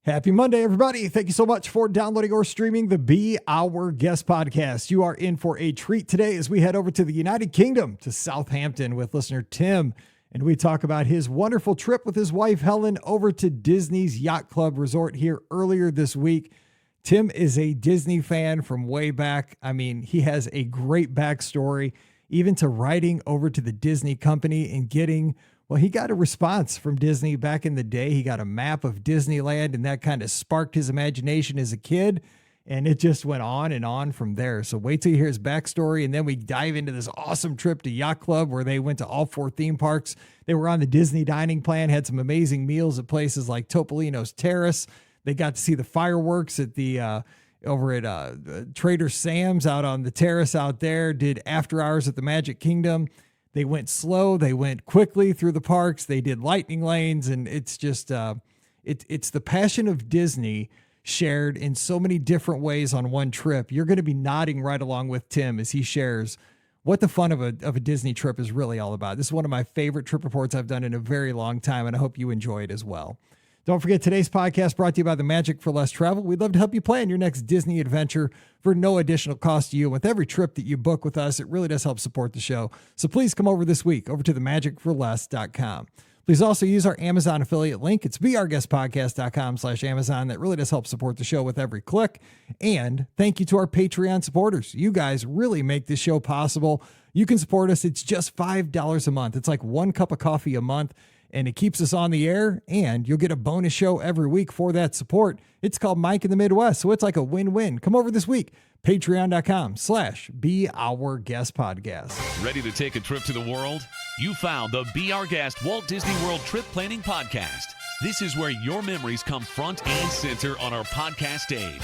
Happy Monday, everybody. Thank you so much for downloading or streaming the Be Our Guest podcast. You are in for a treat today as we head over to the United Kingdom to Southampton with listener Tim. And we talk about his wonderful trip with his wife, Helen, over to Disney's Yacht Club Resort here earlier this week. Tim is a Disney fan from way back. I mean, he has a great backstory, even to riding over to the Disney company and getting, well, he got a response from Disney back in the day. He got a map of Disneyland, and that kind of sparked his imagination as a kid. And it just went on and on from there. So wait till you hear his backstory. And then we dive into this awesome trip to Yacht Club where they went to all 4 theme parks. They were on the Disney dining plan, had some amazing meals at places like Topolino's Terrace. They got to see the fireworks at the over at Trader Sam's out on the terrace out there, did after hours at the Magic Kingdom. They went slow. They went quickly through the parks. They did lightning lanes. And it's just, it's the passion of Disney shared in so many different ways on one trip. You're going to be nodding right along with Tim as he shares what the fun of a Disney trip is really all about. This is one of my favorite trip reports I've done in a very long time, and I hope you enjoy it as well. Don't forget, today's podcast brought to you by the Magic for Less Travel. We'd love to help you plan your next Disney adventure for no additional cost to you. With every trip that you book with us, it really does help support the show. So please come over this week over to themagicforless.com. Please also use our Amazon affiliate link. It's beourguestpodcast.com/Amazon. That really does help support the show with every click. And thank you to our Patreon supporters. You guys really make this show possible. You can support us. It's just $5 a month. It's like 1 cup of coffee a month, and it keeps us on the air, and you'll get a bonus show every week for that support. It's called Mike in the Midwest, so it's like a win-win. Come over this week, patreon.com/beourguestpodcast. Ready to take a trip to the world? You found the Be Our Guest Walt Disney World Trip Planning Podcast. This is where your memories come front and center on our podcast stage.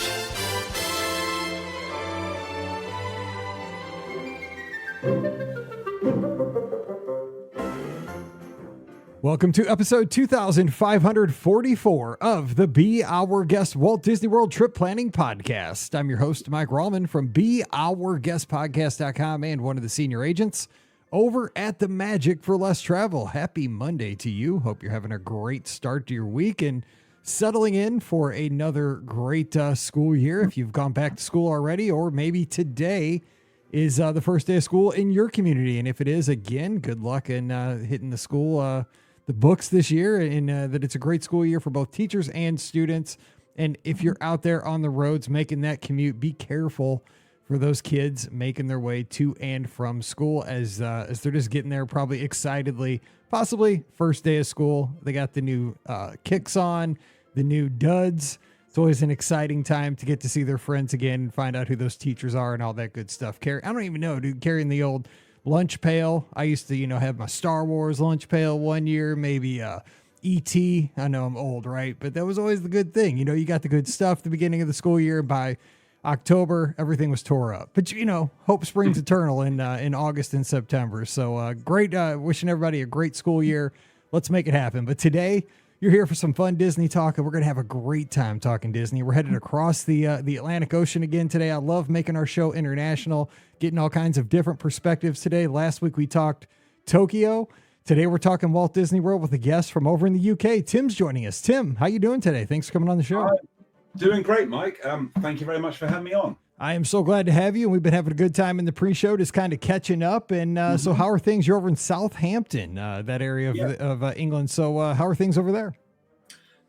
Welcome to episode 2544 of the Be Our Guest Walt Disney World Trip Planning Podcast. I'm your host, Mike Rallman from beourguestpodcast.com and one of the senior agents over at the Magic for Less Travel. Happy Monday to you. Hope you're having a great start to your week and settling in for another great school year. If you've gone back to school already, or maybe today is the first day of school in your community. And if it is, again, good luck in hitting the school the books this year, and that it's a great school year for both teachers and students. And if you're out there on the roads making that commute, be careful for those kids making their way to and from school as they're just getting there probably excitedly, possibly first day of school. They got the new kicks on, the new duds. It's always an exciting time to get to see their friends again and find out who those teachers are and all that good stuff. I don't even know, dude, carrying the old lunch pail. I used to, have my Star Wars lunch pail one year, maybe E.T. I know I'm old, right? But that was always the good thing. You got the good stuff at the beginning of the school year. By October, everything was tore up. But, hope springs eternal in August and September. So great, wishing everybody a great school year. Let's make it happen. But today, you're here for some fun Disney talk, and we're going to have a great time talking Disney. We're headed across the Atlantic Ocean again today. I love making our show international, getting all kinds of different perspectives today. Last week we talked Tokyo. Today we're talking Walt Disney World with a guest from over in the UK. Tim's joining us. Tim, how you doing today? Thanks for coming on the show. Doing great, Mike. Thank you very much for having me on. I am so glad to have you. We've been having a good time in the pre-show, just kind of catching up. And so how are things? You're over in Southampton, that area of England. So how are things over there?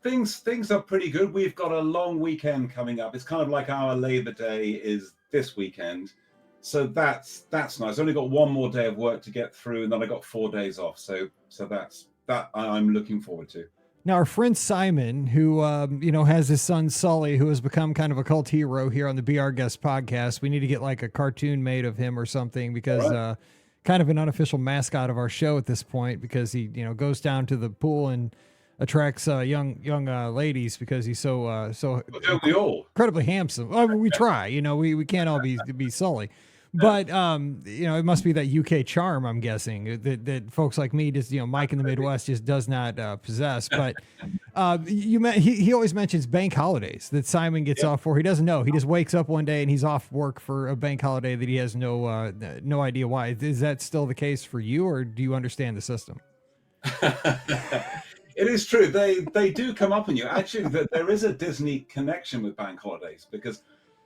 Things are pretty good. We've got a long weekend coming up. It's kind of like our Labor Day is this weekend. So that's nice. I've only got one more day of work to get through, and then I got 4 days off. So that's I'm looking forward to. Now, our friend Simon, who, has his son Sully, who has become kind of a cult hero here on the Be Our Guest podcast. We need to get like a cartoon made of him or something because kind of an unofficial mascot of our show at this point because he, goes down to the pool and attracts young ladies because he's so incredibly handsome. Well, we try, we can't all be Sully. But, it must be that UK charm, I'm guessing, that folks like me, just, Mike in the Midwest just does not possess. But he always mentions bank holidays that Simon gets off for. He doesn't know. He just wakes up one day and he's off work for a bank holiday that he has no idea why. Is that still the case for you, or do you understand the system? It is true. They do come up on you. Actually, there is a Disney connection with bank holidays, because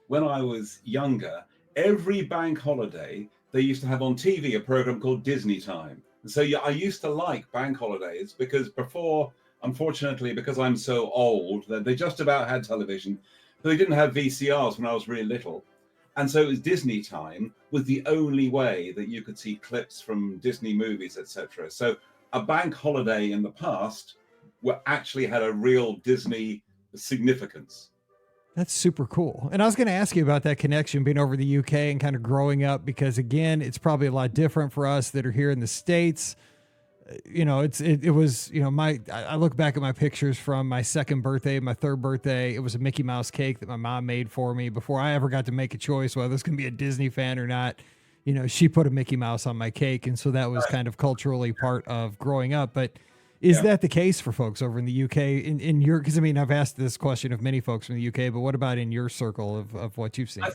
when I was younger, every bank holiday they used to have on TV a program called Disney Time. And so yeah, I used to like bank holidays because before, unfortunately, because I'm so old, that they just about had television, but they didn't have VCRs when I was really little. And so it was Disney Time was the only way that you could see clips from Disney movies, etc. So a bank holiday in the past actually had a real Disney significance. That's super cool. And I was going to ask you about that connection being over the UK and kind of growing up, because again, it's probably a lot different for us that are here in the States. You know, it was, you know, I look back at my pictures from my second birthday, my third birthday. It was a Mickey Mouse cake that my mom made for me before I ever got to make a choice whether I was going to be a Disney fan or not. You know, she put a Mickey Mouse on my cake. And so that was kind of culturally part of growing up. But is that the case for folks over in the UK in your, because I mean, I've asked this question of many folks from the UK, but what about in your circle of what you've seen?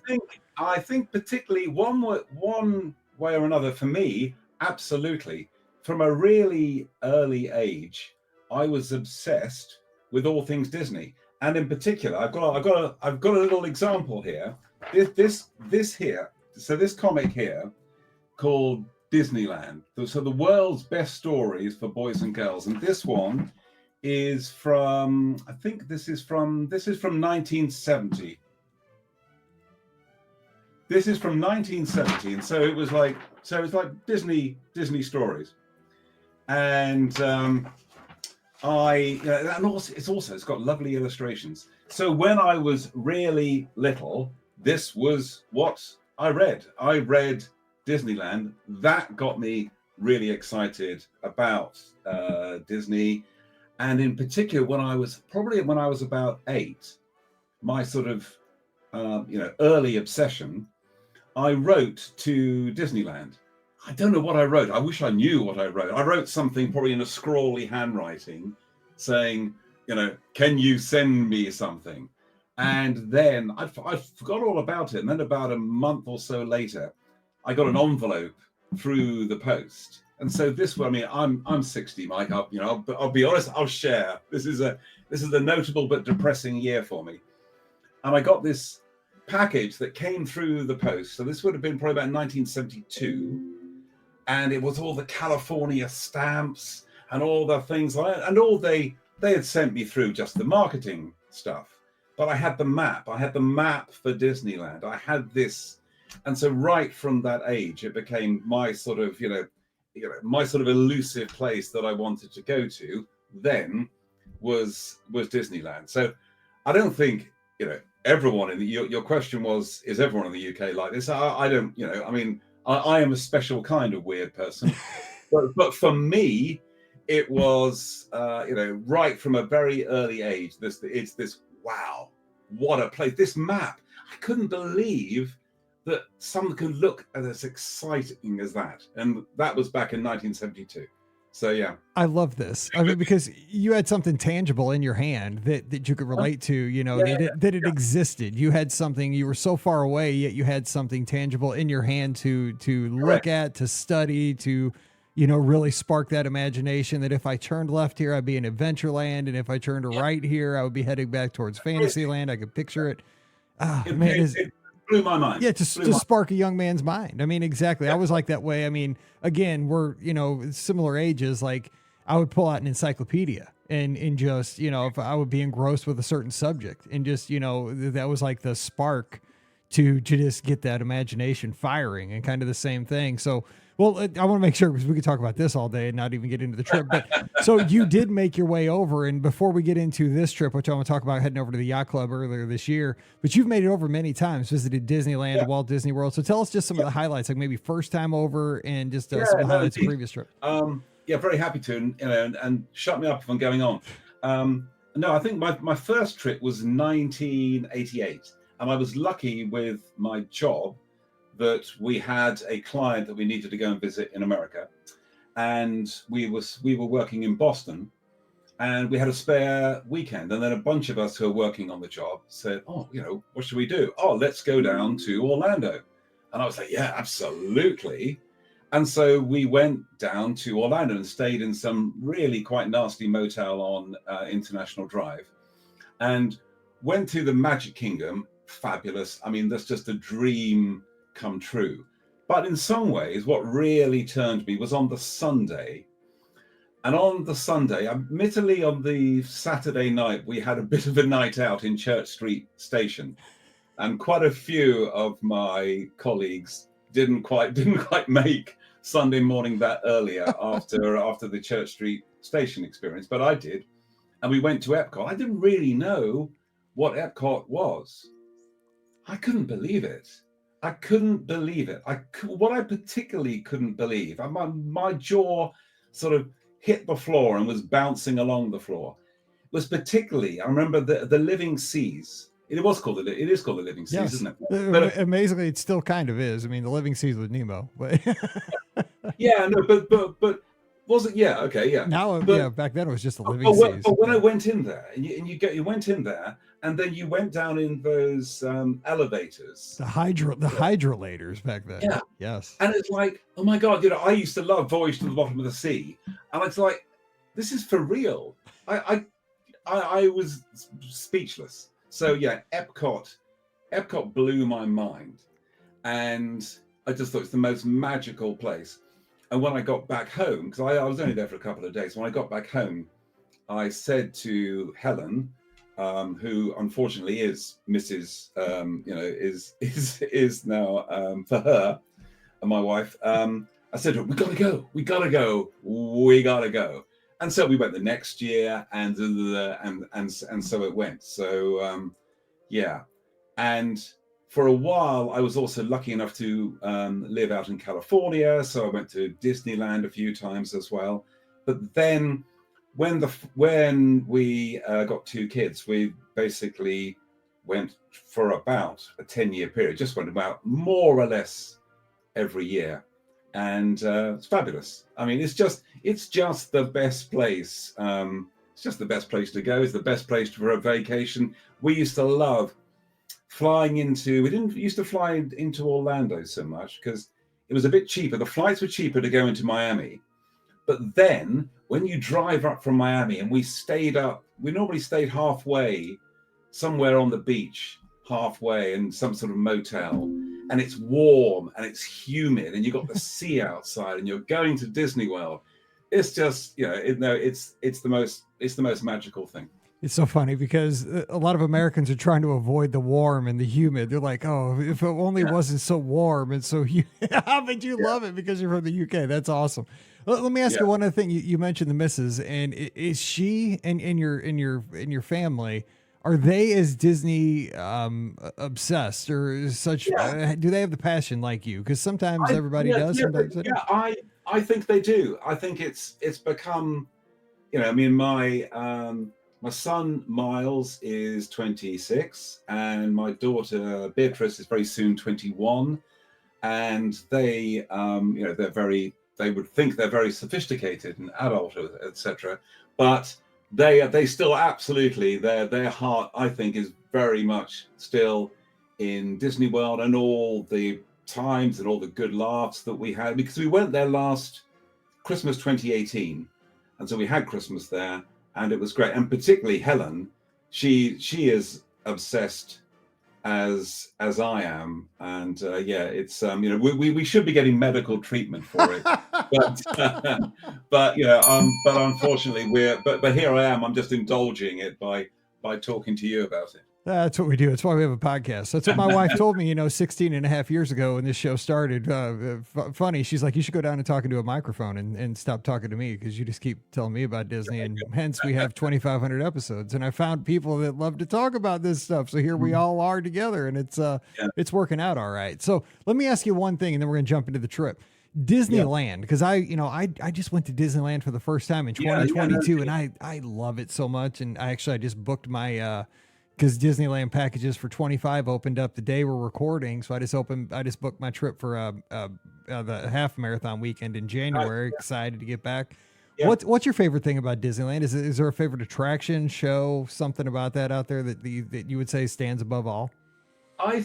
I think particularly one way or another for me, absolutely. From a really early age, I was obsessed with all things Disney. And in particular, I've got a little example here. This here, so this comic here called Disneyland. So the world's best stories for boys and girls, and this one is from, I think this is from 1970. This is from 1970, and so it was like Disney stories, and and also it's got lovely illustrations. So when I was really little, this was what I read. I read Disneyland. That got me really excited about Disney, and in particular when I was about 8, my sort of early obsession, I wrote to Disneyland. I don't know what I wrote. I wish I knew what I wrote. I wrote something probably in a scrawly handwriting saying, can you send me something? And then I forgot all about it. And then about a month or so later, I got an envelope through the post. And so this one, I mean, I'm 60, Mike. I'll be honest. I'll share. This is a notable but depressing year for me. And I got this package that came through the post. So this would have been probably about 1972, and it was all the California stamps and all the things and all they had sent me through just the marketing stuff. But I had the map. I had the map for Disneyland. I had this. And so right from that age, it became my sort of, my sort of elusive place that I wanted to go to then was Disneyland. So I don't think, everyone in your question was, is everyone in the UK like this? I don't, I mean, I am a special kind of weird person. but for me, it was, right from a very early age, it's this, wow, what a place. This map, I couldn't believe that someone could look as exciting as that. And that was back in 1972. So, yeah. I love this. I mean, because you had something tangible in your hand that you could relate to, that it existed. You had something, you were so far away, yet you had something tangible in your hand to look at, to study, to, really spark that imagination that if I turned left here, I'd be in Adventureland. And if I turned right here, I would be heading back towards Fantasyland. I could picture it. It blew my mind. Yeah, to spark a young man's mind. I mean, exactly. I was like that way. I mean, again, we're, similar ages. Like I would pull out an encyclopedia and just, if I would be engrossed with a certain subject and just, that was like the spark to just get that imagination firing, and kind of the same thing. So, well, I want to make sure, because we could talk about this all day and not even get into the trip. But so you did make your way over. And before we get into this trip, which I want to talk about heading over to the Yacht Club earlier this year, but you've made it over many times, visited Disneyland, Walt Disney World. So tell us just some of the highlights, like maybe first time over and just some of the highlights of previous trip. Very happy to, and shut me up if I'm going on. No, I think my first trip was 1988. And I was lucky with my job that we had a client that we needed to go and visit in America, and we were working in Boston, and we had a spare weekend, and then a bunch of us who were working on the job said, "Oh, what should we do? Oh, let's go down to Orlando." And I was like, "Yeah, absolutely." And so we went down to Orlando and stayed in some really quite nasty motel on International Drive, and went to the Magic Kingdom. Fabulous. I mean, that's just a dream come true. But in some ways, what really turned me was on the Sunday. And on the Sunday, admittedly, on the Saturday night, we had a bit of a night out in Church Street Station, and quite a few of my colleagues didn't quite make Sunday morning that earlier after the Church Street Station experience, but I did, and we went to Epcot. I didn't really know what Epcot was. I couldn't believe it. What I particularly couldn't believe, my jaw sort of hit the floor and was bouncing along the floor, was particularly, I remember the Living Seas. It is called the Living Seas, Yes. isn't it? But Amazingly, it still kind of is. I mean, the Living Seas with Nemo, but yeah, no, but was it? Yeah, okay, yeah. now, But yeah, back then it was just the Living Seas. But when I went in there, and you went in there, and then you went down in those elevators, The hydrolators back then. Yeah. Yes. and it's like, oh my God, I used to love Voyage to the Bottom of the Sea, and it's like, this is for real. I was speechless. So yeah, Epcot blew my mind, and I just thought it's the most magical place. And when I got back home, because I was only there for a couple of days, when I got back home, I said to Helen, who unfortunately is Mrs. Is now for her and my wife. I said to her, we gotta go. And so we went the next year, and so it went. So yeah, and for a while, I was also lucky enough to live out in California, so I went to Disneyland a few times as well. But then, when we got two kids, we basically went for about a 10-year period. Just went about more or less every year, and it's fabulous. I mean, it's just the best place. It's just the best place to go. It's the best place for a vacation. We used to love flying into. We didn't used to fly into Orlando so much because it was a bit cheaper. The flights were cheaper to go into Miami. But then when you drive up from Miami, and we normally stayed halfway, somewhere on the beach, halfway in some sort of motel, and it's warm and it's humid, and you've got the sea outside, and you're going to Disney World. It's just, it's the most magical thing. It's so funny because a lot of Americans are trying to avoid the warm and the humid. They're like, oh, if it only wasn't so warm and so humid. But you love it because you're from the UK. That's awesome. Let me ask you one other thing. You mentioned the missus, and is she and in your family, are they as Disney obsessed or such? Do they have the passion like you? Because sometimes everybody does. Sometimes they don't. I think they do. I think it's become, I mean, my son Miles is 26, and my daughter Beatrice is very soon 21, and they, they would think they're very sophisticated and adult, etc. But they still absolutely their heart, I think, is very much still in Disney World, and all the times and all the good laughs that we had, because we went there last Christmas 2018, and so we had Christmas there. And it was great, and particularly Helen, she is obsessed as I am, and it's we should be getting medical treatment for it, but unfortunately but here I am. I'm just indulging it by talking to you about it. That's what we do. That's why we have a podcast. That's what my wife told me, 16 and a half years ago when this show started. Funny. She's like, you should go down and talk into a microphone and stop talking to me because you just keep telling me about Disney. And hence we have 2,500 episodes. And I found people that love to talk about this stuff. So here we all are together, and it's working out all right. So let me ask you one thing, and then we're going to jump into the trip. Disneyland, because I just went to Disneyland for the first time in 2022, and I love it so much. And I just booked my because Disneyland packages for 25 opened up the day we're recording. So I just booked my trip for the half marathon weekend in January. Excited to get back. Yeah. What's your favorite thing about Disneyland? Is there a favorite attraction, show, something about that out there that you would say stands above all? I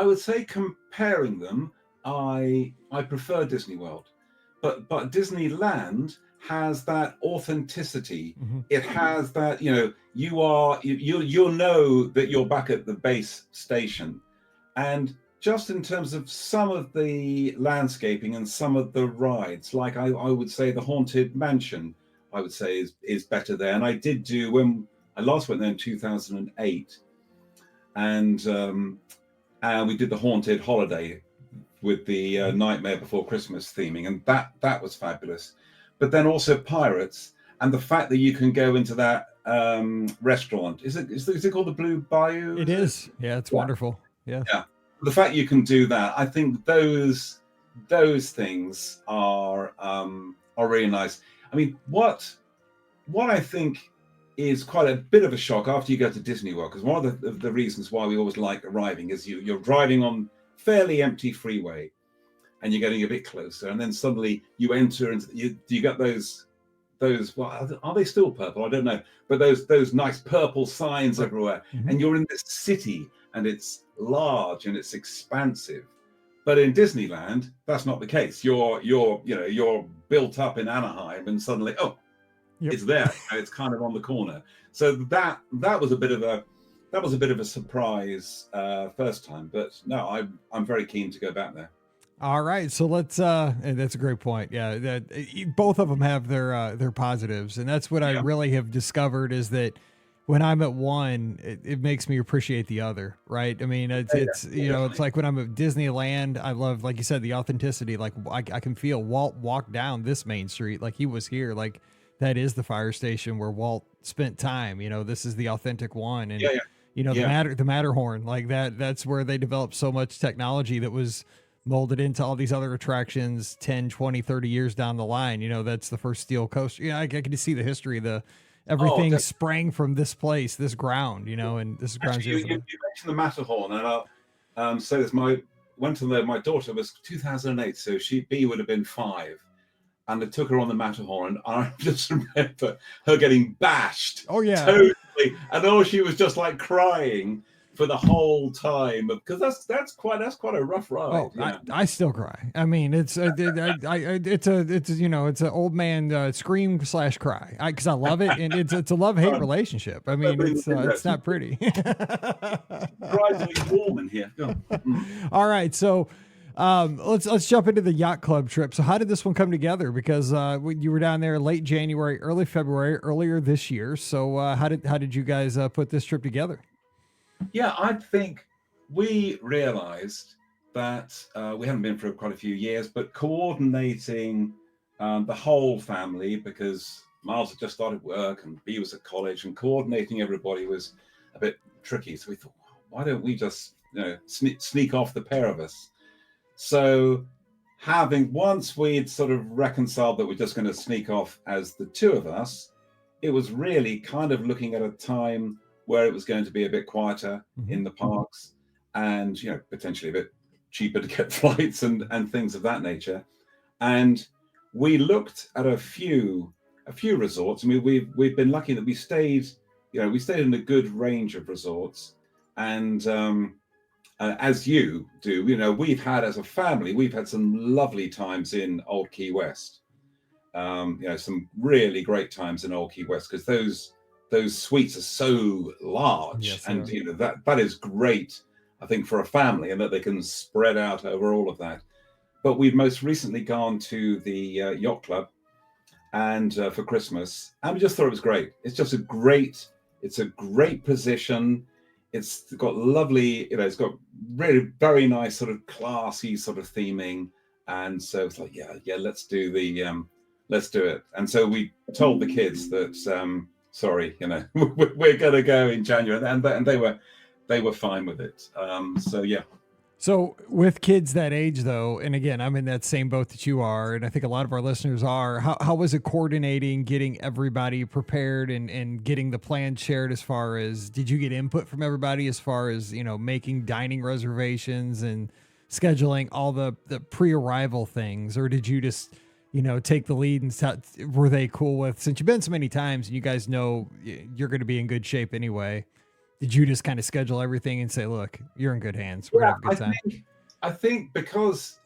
would say comparing them, I prefer Disney World, but Disneyland has that authenticity. Mm-hmm. It has that, you'll know that you're back at the base station. And just in terms of some of the landscaping and some of the rides, like I would say the Haunted Mansion, I would say is better there. And I did do, when I last went there in 2008, and we did the Haunted Holiday with the Nightmare Before Christmas theming, and that was fabulous. But then also Pirates, and the fact that you can go into that restaurant. Is it called the Blue Bayou? It is. Yeah, it's wonderful. Yeah. Yeah. The fact you can do that, I think those things are really nice. I mean, what I think is quite a bit of a shock after you go to Disney World, because one of the reasons why we always like arriving is you're driving on fairly empty freeway, and you're getting a bit closer, and then suddenly you enter into you get those well, are they still purple? I don't know, but those nice purple signs everywhere, Mm-hmm. and you're in this city, and it's large and it's expansive. But in Disneyland, that's not the case. You're built up in Anaheim, and suddenly, it's there. It's kind of on the corner. So that was a bit of a surprise first time. But no, I'm very keen to go back there. All right, so let's. And that's a great point. Yeah, both of them have their positives, and that's what I really have discovered is that when I'm at one, it makes me appreciate the other. Right? I mean, it's like when I'm at Disneyland, I love, like you said, the authenticity. Like I can feel Walt walk down this main street like he was here. Like that is the fire station where Walt spent time. This is the authentic one, and the Matterhorn, like that's where they developed so much technology that was molded into all these other attractions 10, 20, 30 years down the line. That's the first steel coaster. I can just see the history, everything sprang from this place, this ground, and this is ground. Actually, you mentioned the Matterhorn, and I'll say this, my daughter was 2008, so B would have been 5. And I took her on the Matterhorn, and I just remember her getting bashed. Oh yeah, totally. And she was just like crying for the whole time, because that's quite a rough ride. I still cry. I mean, it's an old man scream / cry, because I love it, and it's a love-hate relationship. I mean, it's not pretty. Surprisingly warm in here. All right, so let's jump into the Yacht Club trip. So how did this one come together? Because you were down there late January, early February, earlier this year. So how did you guys put this trip together? Yeah, I think we realized that we haven't been for quite a few years, but coordinating the whole family, because Miles had just started work and B was at college, and coordinating everybody was a bit tricky. So we thought, why don't we just sneak off the pair of us? So once we'd sort of reconciled that we're just going to sneak off as the two of us, it was really kind of looking at a time where it was going to be a bit quieter in the parks, and potentially a bit cheaper to get flights and things of that nature. And we looked at a few resorts. I mean, we've been lucky that we stayed in a good range of resorts. And as you do, we've had, as a family, we've had some lovely times in Old Key West. Some really great times in Old Key West, because those suites are so large. Yes, and that is great, I think, for a family, and that they can spread out over all of that. But we've most recently gone to the Yacht Club, and for Christmas, and we just thought it was great. It's just a great position. It's got lovely, it's got really very nice sort of classy sort of theming, and so it's like, yeah, let's do it. And so we told the kids that sorry, we're gonna go in January, and they were fine with it. So yeah. So with kids that age, though, and again, I'm in that same boat that you are, and I think a lot of our listeners are. How was it coordinating, getting everybody prepared, and getting the plan shared? As far as, did you get input from everybody as far as making dining reservations and scheduling all the pre-arrival things, or did you just take the lead and were they cool with, since you've been so many times and you guys know you're going to be in good shape anyway, did you just kind of schedule everything and say, look, you're in good hands, we're gonna have a good time? I think because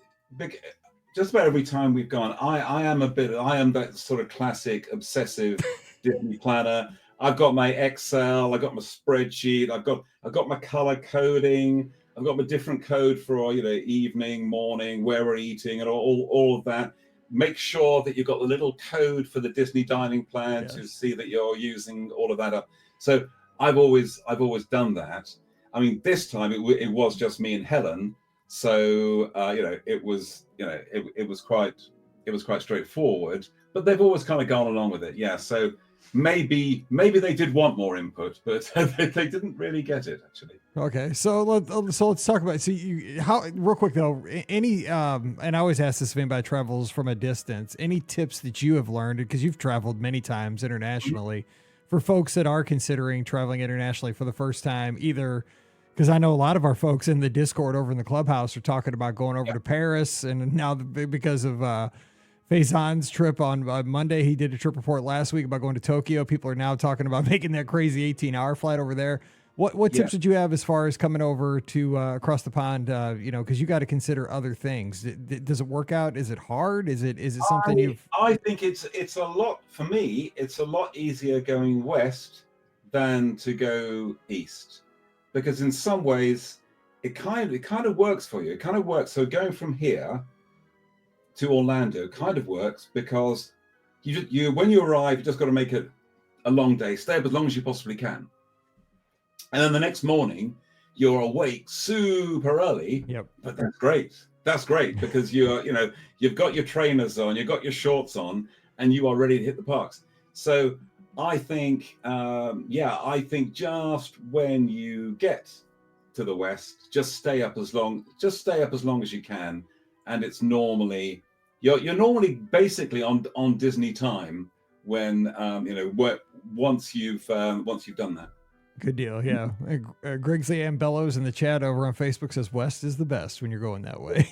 just about every time we've gone, I am that sort of classic obsessive Disney planner. I've got my Excel, I've got my spreadsheet, I've got my color coding, I've got my different code for evening, morning, where we're eating, and all of that. Make sure that you've got the little code for the Disney dining plan to see that you're using all of that up. So I've always done that. I mean, this time it was just me and Helen, so it was quite straightforward. But they've always kind of gone along with it, yeah. So maybe they did want more input, but they didn't really get it actually. Okay, so let's talk about how real quick though. Any and I always ask this if anybody travels from a distance. Any tips that you have learned because you've traveled many times internationally, for folks that are considering traveling internationally for the first time, either because I know a lot of our folks in the Discord over in the clubhouse are talking about going over to Paris, and now because of Faison's trip on Monday, he did a trip report last week about going to Tokyo. People are now talking about making that crazy 18-hour flight over there. What tips did you have as far as coming over to across the pond? Because you got to consider other things. Does it work out? Is it hard? Is it something I think it's a lot for me. It's a lot easier going west than to go east, because in some ways it kind of works for you. It kind of works. So going from here to Orlando kind of works because you when you arrive, you just got to make it a long day. Stay up as long as you possibly can. And then the next morning, you're awake super early. Yep. But that's great. That's great because you've got your trainers on, you've got your shorts on, and you are ready to hit the parks. So I think, I think just when you get to the West, just stay up as long as you can, and it's normally you're normally basically on Disney time when once you've done that. Good deal. Yeah. Grigsley and Bellows in the chat over on Facebook says West is the best when you're going that way.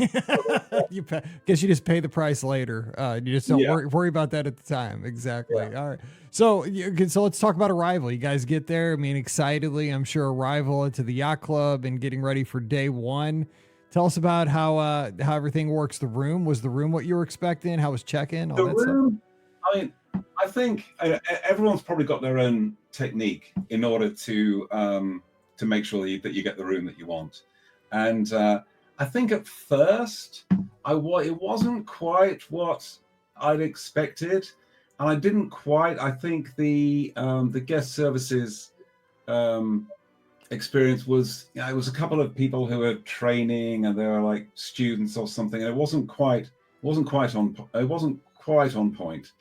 Guess you just pay the price later. You just don't worry about that at the time. Exactly. Yeah. All right. So let's talk about arrival. You guys get there. I mean, excitedly, I'm sure arrival into the yacht club and getting ready for day one. Tell us about how everything works. The room, was the room what you were expecting? How was check-in? All that stuff? I mean, I think everyone's probably got their own technique in order to make sure that you get the room that you want. And I think at first it wasn't quite what I'd expected, and I didn't quite. I think the guest services experience was it was a couple of people who were training and they were like students or something, and it wasn't quite on point.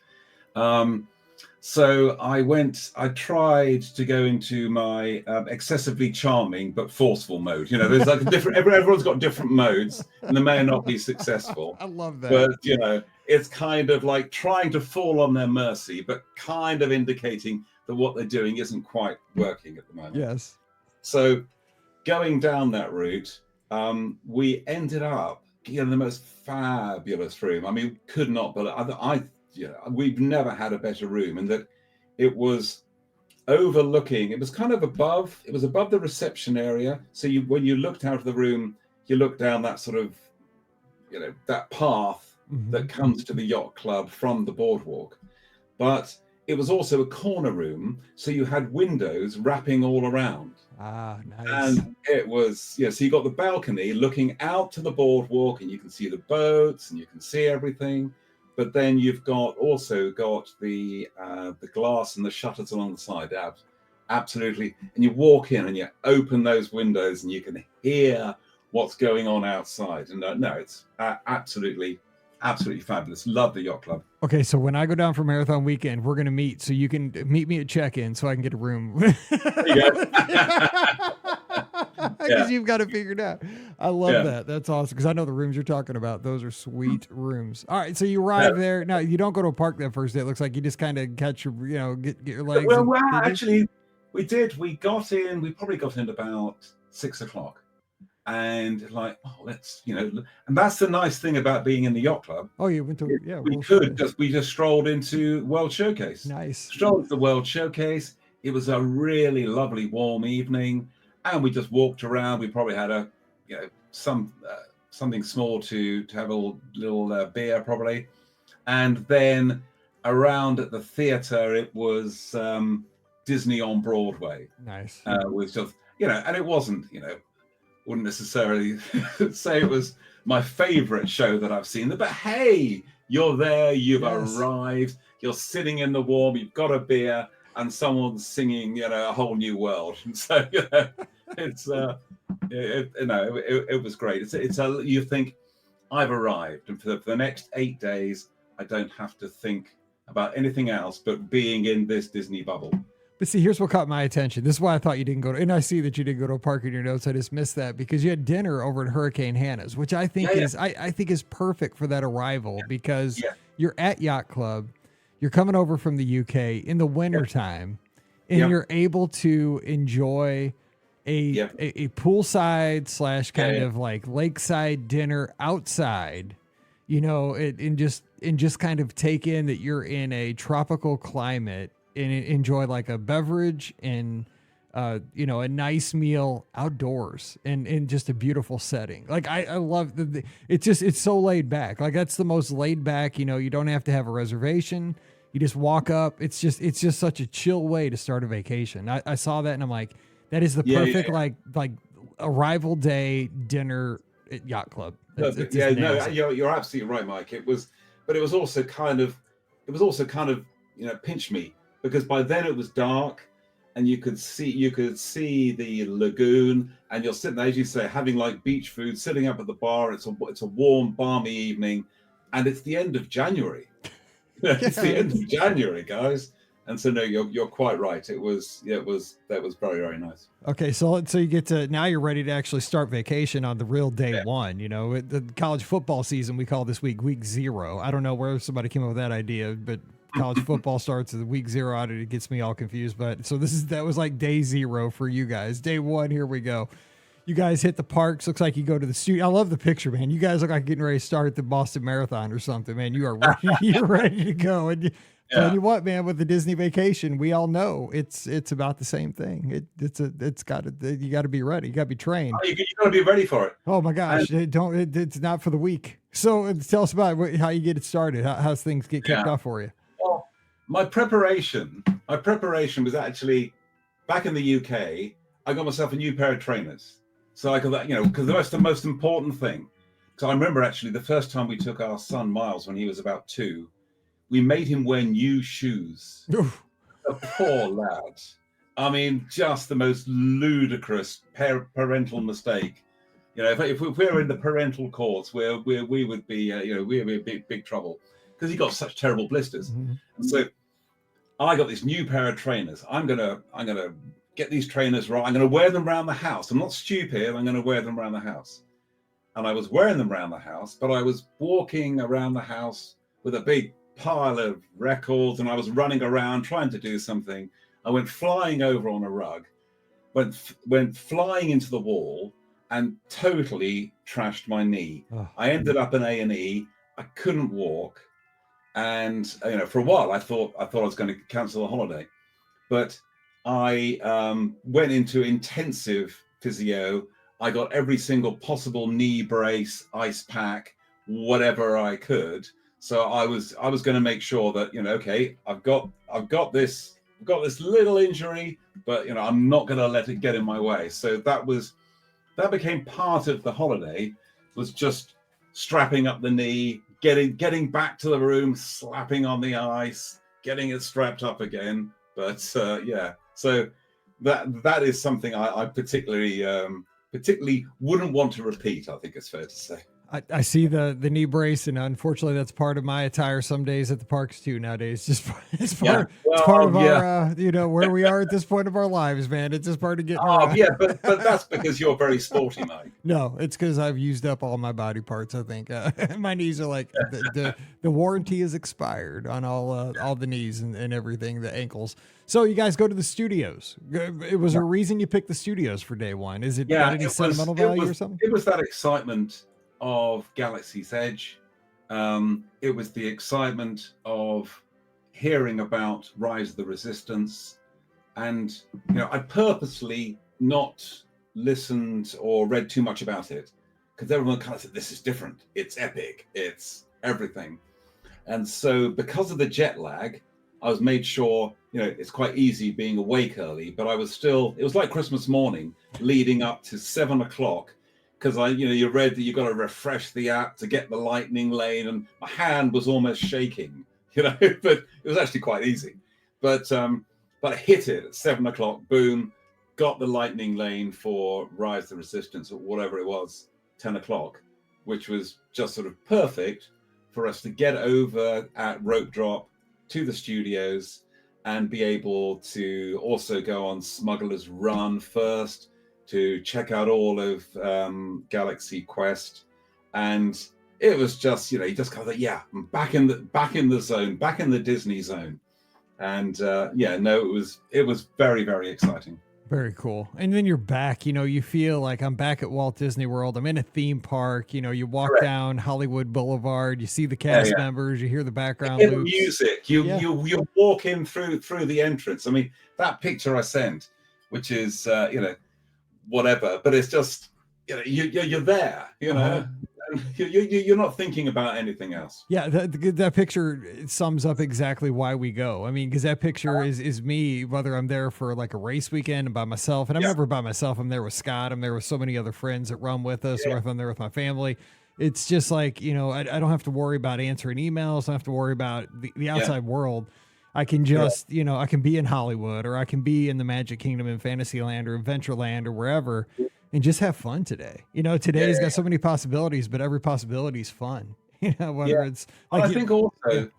So I tried to go into my excessively charming but forceful mode. There's like everyone's got different modes, and they may not be successful. I love that. But it's kind of like trying to fall on their mercy, but kind of indicating that what they're doing isn't quite working at the moment. Yes. So going down that route, we ended up getting the most fabulous room. I mean, could not, but we've never had a better room, and that it was overlooking. It was kind of above. It was above the reception area. So when you looked out of the room, you looked down that sort of, that path that comes to the yacht club from the boardwalk. But it was also a corner room, so you had windows wrapping all around. Ah, nice. And it was, so you got the balcony looking out to the boardwalk, and you can see the boats and you can see everything. But then you've also got the glass and the shutters along the side. Absolutely. And you walk in and you open those windows and you can hear what's going on outside. And it's absolutely fabulous. Love the yacht club. Okay, so when I go down for marathon weekend, we're going to meet. So you can meet me at check-in so I can get a room. Because you've got it figured out. I love that. That's awesome. Because I know the rooms you're talking about. Those are sweet rooms. All right, so you arrive there. Now, you don't go to a park that first day. It looks like you just kind of catch your, get your legs. Well, actually, we did. We got in. We probably got in about 6:00. And like, let's, and that's the nice thing about being in the yacht club. Oh, you went to, we just strolled into World Showcase. Nice. Strolled into the World Showcase. It was a really lovely, warm evening, and we just walked around. We probably had some something small to have a little beer probably, and then around at the theater it was Disney on Broadway. Nice. With just and it wasn't wouldn't necessarily say it was my favorite show that I've seen, but hey, you're there, you've arrived, you're sitting in the warm, you've got a beer, and someone's singing A Whole New World. And so it's it was great. You think I've arrived, and for the next 8 days I don't have to think about anything else but being in this Disney bubble. But see, here's what caught my attention. This is why I thought you didn't go to, and I see that you didn't go to a park in your notes. I just missed that because you had dinner over at Hurricane Hannah's, which I think I think is perfect for that arrival because you're at Yacht Club, you're coming over from the UK in the wintertime, and you're able to enjoy a poolside / kind of like lakeside dinner outside, and just kind of take in that you're in a tropical climate and enjoy like a beverage and a nice meal outdoors and just a beautiful setting. Like I love it's so laid back. Like that's the most laid back, you don't have to have a reservation. You just walk up. It's just such a chill way to start a vacation. I saw that and I'm like, that is the perfect like arrival day dinner at Yacht Club. You're absolutely right, Mike. It was also kind of pinch me, because by then it was dark and you could see the lagoon, and you're sitting there, as you say, having like beach food, sitting up at the bar. It's a warm, balmy evening, and it's the end of January. It's the end of January, guys. And so no, you're quite right. That was very, very nice. Okay, so you get to, now you're ready to actually start vacation on the real day one. The college football season, we call this week 0. I don't know where somebody came up with that idea, but college football starts at week 0. It gets me all confused. But so that was like day 0 for you guys. Day 1, here we go. You guys hit the parks. Looks like you go to the studio. I love the picture, man. You guys look like getting ready to start the Boston Marathon or something, man. You are ready. You're ready to go. And tell you what, man, with the Disney vacation, we all know it's about the same thing. You got to be ready. You got to be trained. You got to be ready for it. Oh my gosh, it's not for the weak. So tell us about how you get it started. How's things get kicked off for you? Well, my preparation was actually back in the UK. I got myself a new pair of trainers. So I got that, because that's the most important thing. So I remember actually the first time we took our son Miles when he was about 2. We made him wear new shoes. Oof. A poor lad. I mean, just the most ludicrous parental mistake. If we were in the parental courts, we would be, we would be big trouble because he got such terrible blisters. Mm-hmm. And so I got this new pair of trainers. I'm gonna get these trainers right. I'm gonna wear them around the house. I'm not stupid. I'm gonna wear them around the house. And I was wearing them around the house, but I was walking around the house with a big pile of records, and I was running around trying to do something. I went flying over on a rug, went flying into the wall, and totally trashed my knee. Oh. I ended up in A&E. I couldn't walk, and for a while I thought I was going to cancel the holiday, but I went into intensive physio. I got every single possible knee brace, ice pack, whatever I could. So I was going to make sure that okay, I've got this little injury, but I'm not going to let it get in my way. So that became part of the holiday, was just strapping up the knee, getting back to the room, slapping on the ice, getting it strapped up again. But so that is something I particularly wouldn't want to repeat. I think it's fair to say. I see the knee brace, and unfortunately, that's part of my attire some days at the parks too. Nowadays, it's part of our where we are at this point of our lives, man. It's just part of getting. But that's because you're very sporty, mate. No, it's because I've used up all my body parts. I think my knees are like the warranty is expired on all the knees and everything, the ankles. So you guys go to the studios. Was there a reason you picked the studios for day one? Is it got any sentimental value or something? It was that excitement of Galaxy's Edge. It was the excitement of hearing about Rise of the Resistance, and I purposely not listened or read too much about it, because everyone kind of said, this is different. It's epic. It's everything. And so because of the jet lag, I was made sure, it's quite easy being awake early, but it was like Christmas morning leading up to 7:00, because you read that you got to refresh the app to get the lightning lane, and my hand was almost shaking, but it was actually quite easy. But I hit it at 7:00, boom, got the lightning lane for Rise the Resistance or whatever it was, 10:00, which was just sort of perfect for us to get over at rope drop to the studios and be able to also go on Smuggler's Run first to check out all of Galaxy Quest. And it was just, you just kind of like, I'm back in the zone, back in the Disney zone. And it was very, very exciting. Very cool. And then you're back, you feel like I'm back at Walt Disney World. I'm in a theme park. You walk down Hollywood Boulevard, you see the cast members, you hear the background loops. Music. You walk in through the entrance. I mean, that picture I sent, which is whatever, but it's just you're there. You're not thinking about anything else. Yeah, that picture sums up exactly why we go. I mean, because that picture is me, whether I'm there for like a race weekend and by myself, and I'm never by myself. I'm there with Scott. I'm there with so many other friends that run with us, or if I'm there with my family. It's just like, I don't have to worry about answering emails. I don't have to worry about the outside world. I can just, I can be in Hollywood, or I can be in the Magic Kingdom in Fantasyland or Adventureland or wherever, and just have fun today. Today's got so many possibilities, but every possibility is fun. Whether it's like, I think also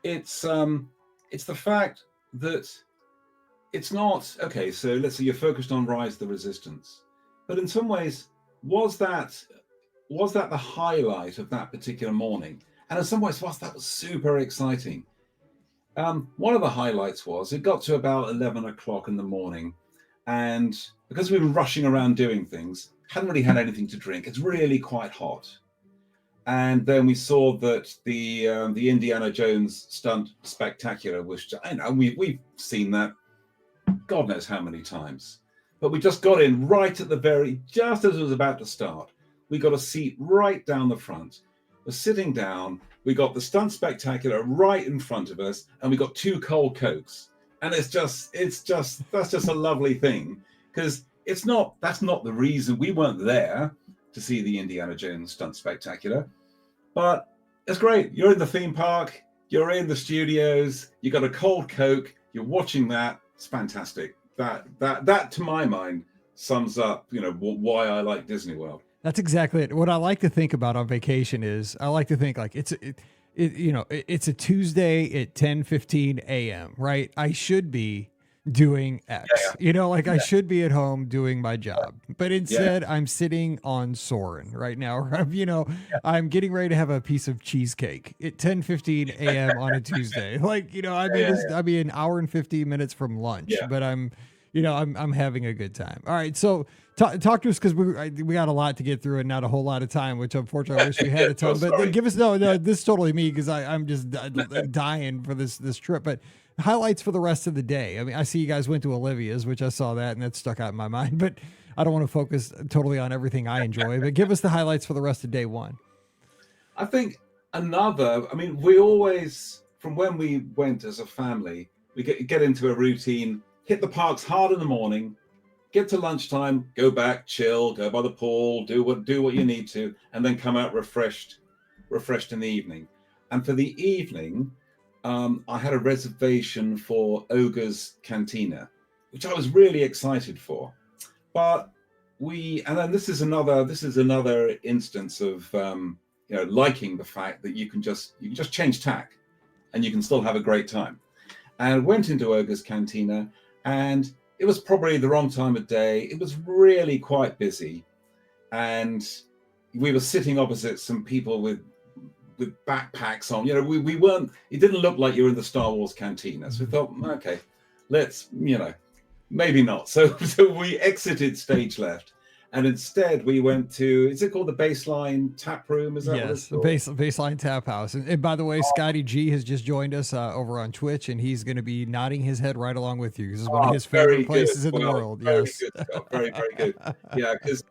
it's the fact that it's not okay. So let's say you're focused on Rise the Resistance, but in some ways, was that the highlight of that particular morning? And in some ways, that was super exciting. One of the highlights was it got to about 11:00 in the morning, and because we've been rushing around doing things, hadn't really had anything to drink. It's really quite hot. And then we saw that the Indiana Jones stunt spectacular, which we've seen that God knows how many times. But we just got in right at just as it was about to start. We got a seat right down the front. We're sitting down. We got the stunt spectacular right in front of us, and we got 2 cold Cokes. And that's just a lovely thing, because that's not the reason we weren't there to see the Indiana Jones stunt spectacular, but it's great. You're in the theme park, you're in the studios, you got a cold Coke, you're watching that. It's fantastic. That to my mind sums up, why I like Disney World. That's exactly it. What I like to think about on vacation is I like to think like it's a Tuesday at 10:15 a.m., right? I should be doing X, I should be at home doing my job, but instead I'm sitting on Soarin' right now. Or I'm getting ready to have a piece of cheesecake at 10:15 a.m. on a Tuesday. I'll be an hour and 15 minutes from lunch, but I'm having a good time. All right. So talk to us, because we got a lot to get through and not a whole lot of time, which unfortunately I wish we had a ton, but then give us, no, this is totally me, because I'm just dying for this trip, but highlights for the rest of the day. I mean, I see you guys went to Olivia's, which I saw that and that stuck out in my mind, but I don't want to focus totally on everything I enjoy, but give us the highlights for the rest of day one. I think we always, from when we went as a family, we get into a routine, hit the parks hard in the morning, get to lunchtime, go back, chill, go by the pool, do what you need to, and then come out refreshed in the evening. And for the evening, I had a reservation for Ogre's Cantina, which I was really excited for. But this is another instance of liking the fact that you can just change tack, and you can still have a great time. And I went into Ogre's Cantina, and it was probably the wrong time of day. It was really quite busy, and we were sitting opposite some people with backpacks on. We weren't. It didn't look like you were in the Star Wars cantina. So we thought, okay, let's maybe not. So we exited stage left, and instead we went to. Is it called the Baseline Tap Room? Is that what it's called? Baseline Tap House. And by the way, Scotty G has just joined us over on Twitch, and he's going to be nodding his head right along with you. This is one of his favorite places in the world. Very yes, good, Scott. Very, very good. Yeah, because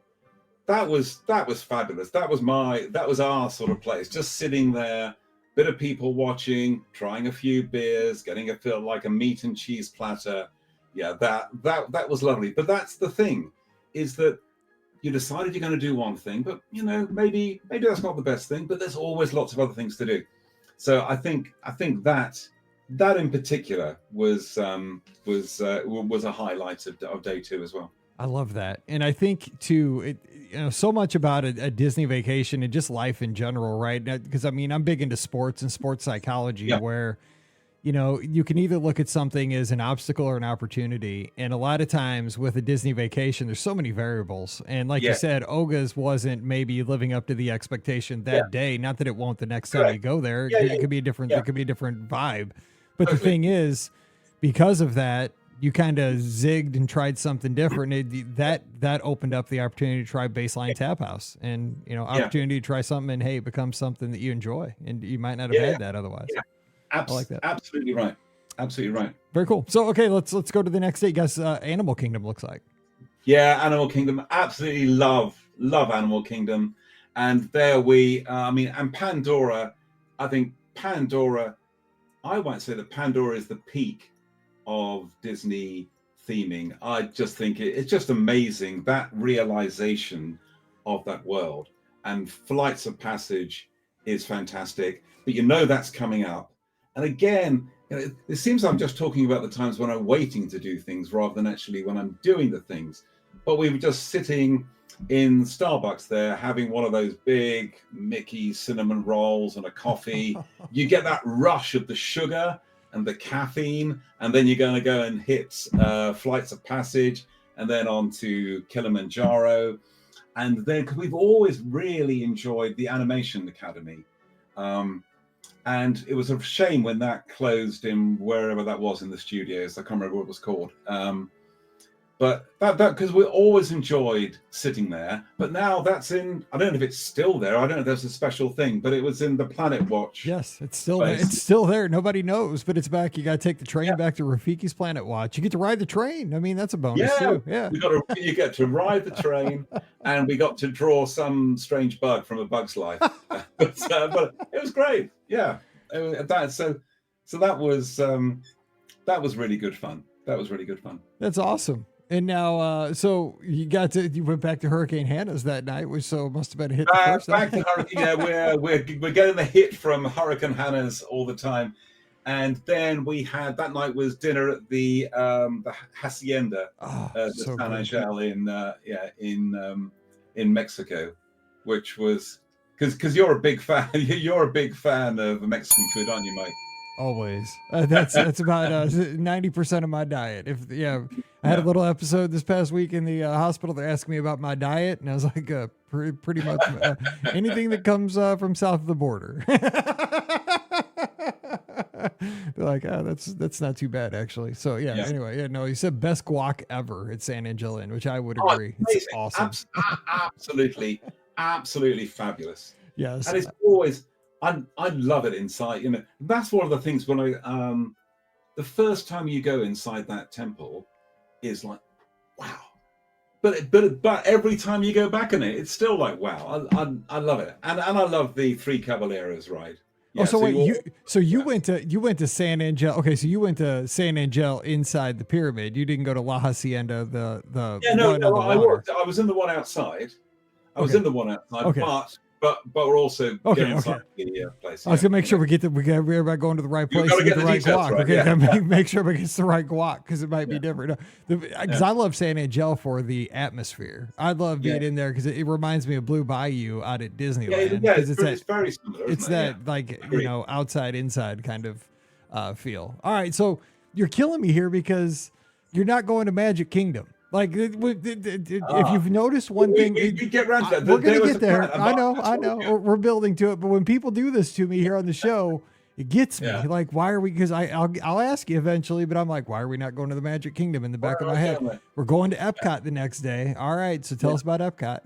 that was fabulous. That was our sort of place. Just sitting there, bit of people watching, trying a few beers, getting a feel like a meat and cheese platter. Yeah, that was lovely. But that's the thing, is that you decided you're going to do one thing, but maybe that's not the best thing. But there's always lots of other things to do. So I think that in particular was a highlight of day two as well. I love that. And I think too, so much about a Disney vacation and just life in general, right? Because I mean, I'm big into sports and sports psychology, where, you can either look at something as an obstacle or an opportunity. And a lot of times with a Disney vacation, there's so many variables. And like you said, Oga's wasn't maybe living up to the expectation that day. Not that it won't the next time you go there. It could be a different, it could be a different vibe. But the thing is, because of that, you kind of zigged and tried something different. That opened up the opportunity to try Baseline Tap House, and opportunity to try something, and hey, it becomes something that you enjoy, and you might not have had that otherwise. Yeah. I like that. Absolutely right. Absolutely right. Very cool. So okay, let's go to the next day, guys. Animal Kingdom looks like. Yeah, Animal Kingdom. Absolutely love Animal Kingdom, and there and Pandora. I think Pandora. I won't say that Pandora is the peak of Disney theming. I just think it's just amazing, that realization of that world. And Flights of Passage is fantastic, but that's coming up. And again, it seems I'm just talking about the times when I'm waiting to do things rather than actually when I'm doing the things. But we were just sitting in Starbucks there, having one of those big Mickey cinnamon rolls and a coffee. You get that rush of the sugar and the caffeine, and then you're going to go and hit Flights of Passage, and then on to Kilimanjaro. And then, because we've always really enjoyed the Animation Academy. And it was a shame when that closed in wherever that was in the studios. I can't remember what it was called. But that because we always enjoyed sitting there. But now that's in, I don't know if it's still there. I don't know if there's a special thing, but it was in the Planet Watch. Yes, it's still there. It's still there. Nobody knows, but it's back. You got to take the train back to Rafiki's Planet Watch. You get to ride the train. I mean, that's a bonus too. Yeah, you get to ride the train, and we got to draw some strange bug from A Bug's Life. but it was great. Yeah, so that was really good fun. That was really good fun. That's awesome. And now, so you went back to Hurricane Hannah's that night, which must have been a hit. Back to Hurricane. Yeah, we're getting the hit from Hurricane Hannah's all the time, and then we had that night was dinner at the Hacienda, the San Angel in Mexico, which was because you're a big fan. You're a big fan of Mexican food, aren't you, mate? Always. That's about 90% of my diet. I had a little episode this past week in the hospital. They're asking me about my diet, and I was like, pretty much anything that comes from south of the border. They're like, that's not too bad actually. So anyway, you said best guac ever at San Angel Inn, which I would agree. It's awesome. Absolutely fabulous. Yes, and it's always. I love it inside. That's one of the things when the first time you go inside that temple is like, wow. But every time you go back in it, it's still like, wow. I love it, and I love the Three Caballeros ride. Yeah, you went to San Angel. Okay, so you went to San Angel inside the pyramid. You didn't go to La Hacienda. I was in the one outside. But we're also getting inside the place. I was gonna make sure we're about going to the right place to get the right guac. Right, okay, make sure we get the right guac because it might be different. Because I love San Angel for the atmosphere. I love being in there because it reminds me of Blue Bayou out at Disneyland. Yeah, it's very similar. It's that outside inside kind of feel. All right, so you're killing me here because you're not going to Magic Kingdom. Like, if you've noticed one thing, we get around to that. We're going to get there. I know. We're building to it. But when people do this to me here on the show, it gets me. Like, why are we? Because I'll ask you eventually, but I'm like, why are we not going to the Magic Kingdom in the back of my head? We're going to Epcot the next day. All right. So tell us about Epcot.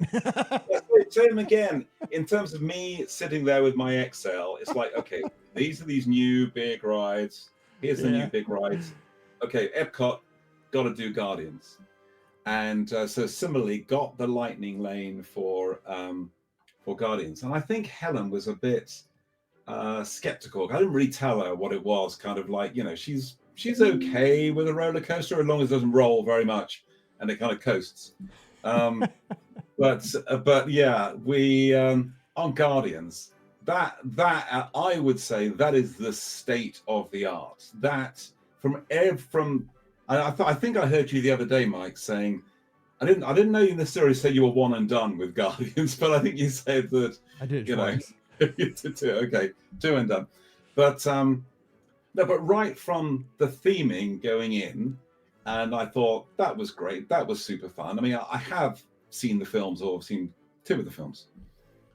Same again. In terms of me sitting there with my Excel, it's like, okay, these are these new big rides. Here's the new big rides. Okay, Epcot, got to do Guardians. and so similarly got the lightning lane for Guardians. And I think Helen was a bit skeptical. I didn't really tell her what it was. Kind of like, she's okay with a roller coaster as long as it doesn't roll very much and it kind of coasts. But yeah, we on Guardians, that I would say that is the state of the art. That I think I heard you the other day, Mike, saying I didn't know you necessarily said you were one and done with Guardians, but I think you said that I did. you did too. Okay, two and done. But no, but right from the theming going in, and I thought that was great. That was super fun. I mean, I have seen the films, or I've seen two of the films,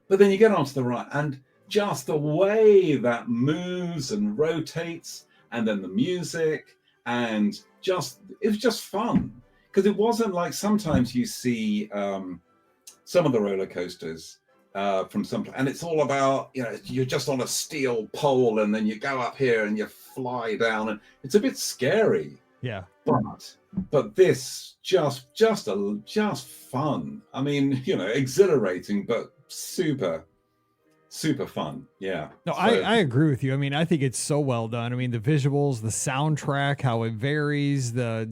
but then you get onto the ride, and just the way that moves and rotates, and then the music, and it was just fun, because it wasn't like sometimes you see some of the roller coasters from some, and it's all about, you're just on a steel pole and then you go up here and you fly down, and it's a bit scary. Yeah. But this just fun. I mean, exhilarating, but super fun. Yeah. No, I agree with you. I mean, I think it's so well done. I mean, the visuals, the soundtrack, how it varies, they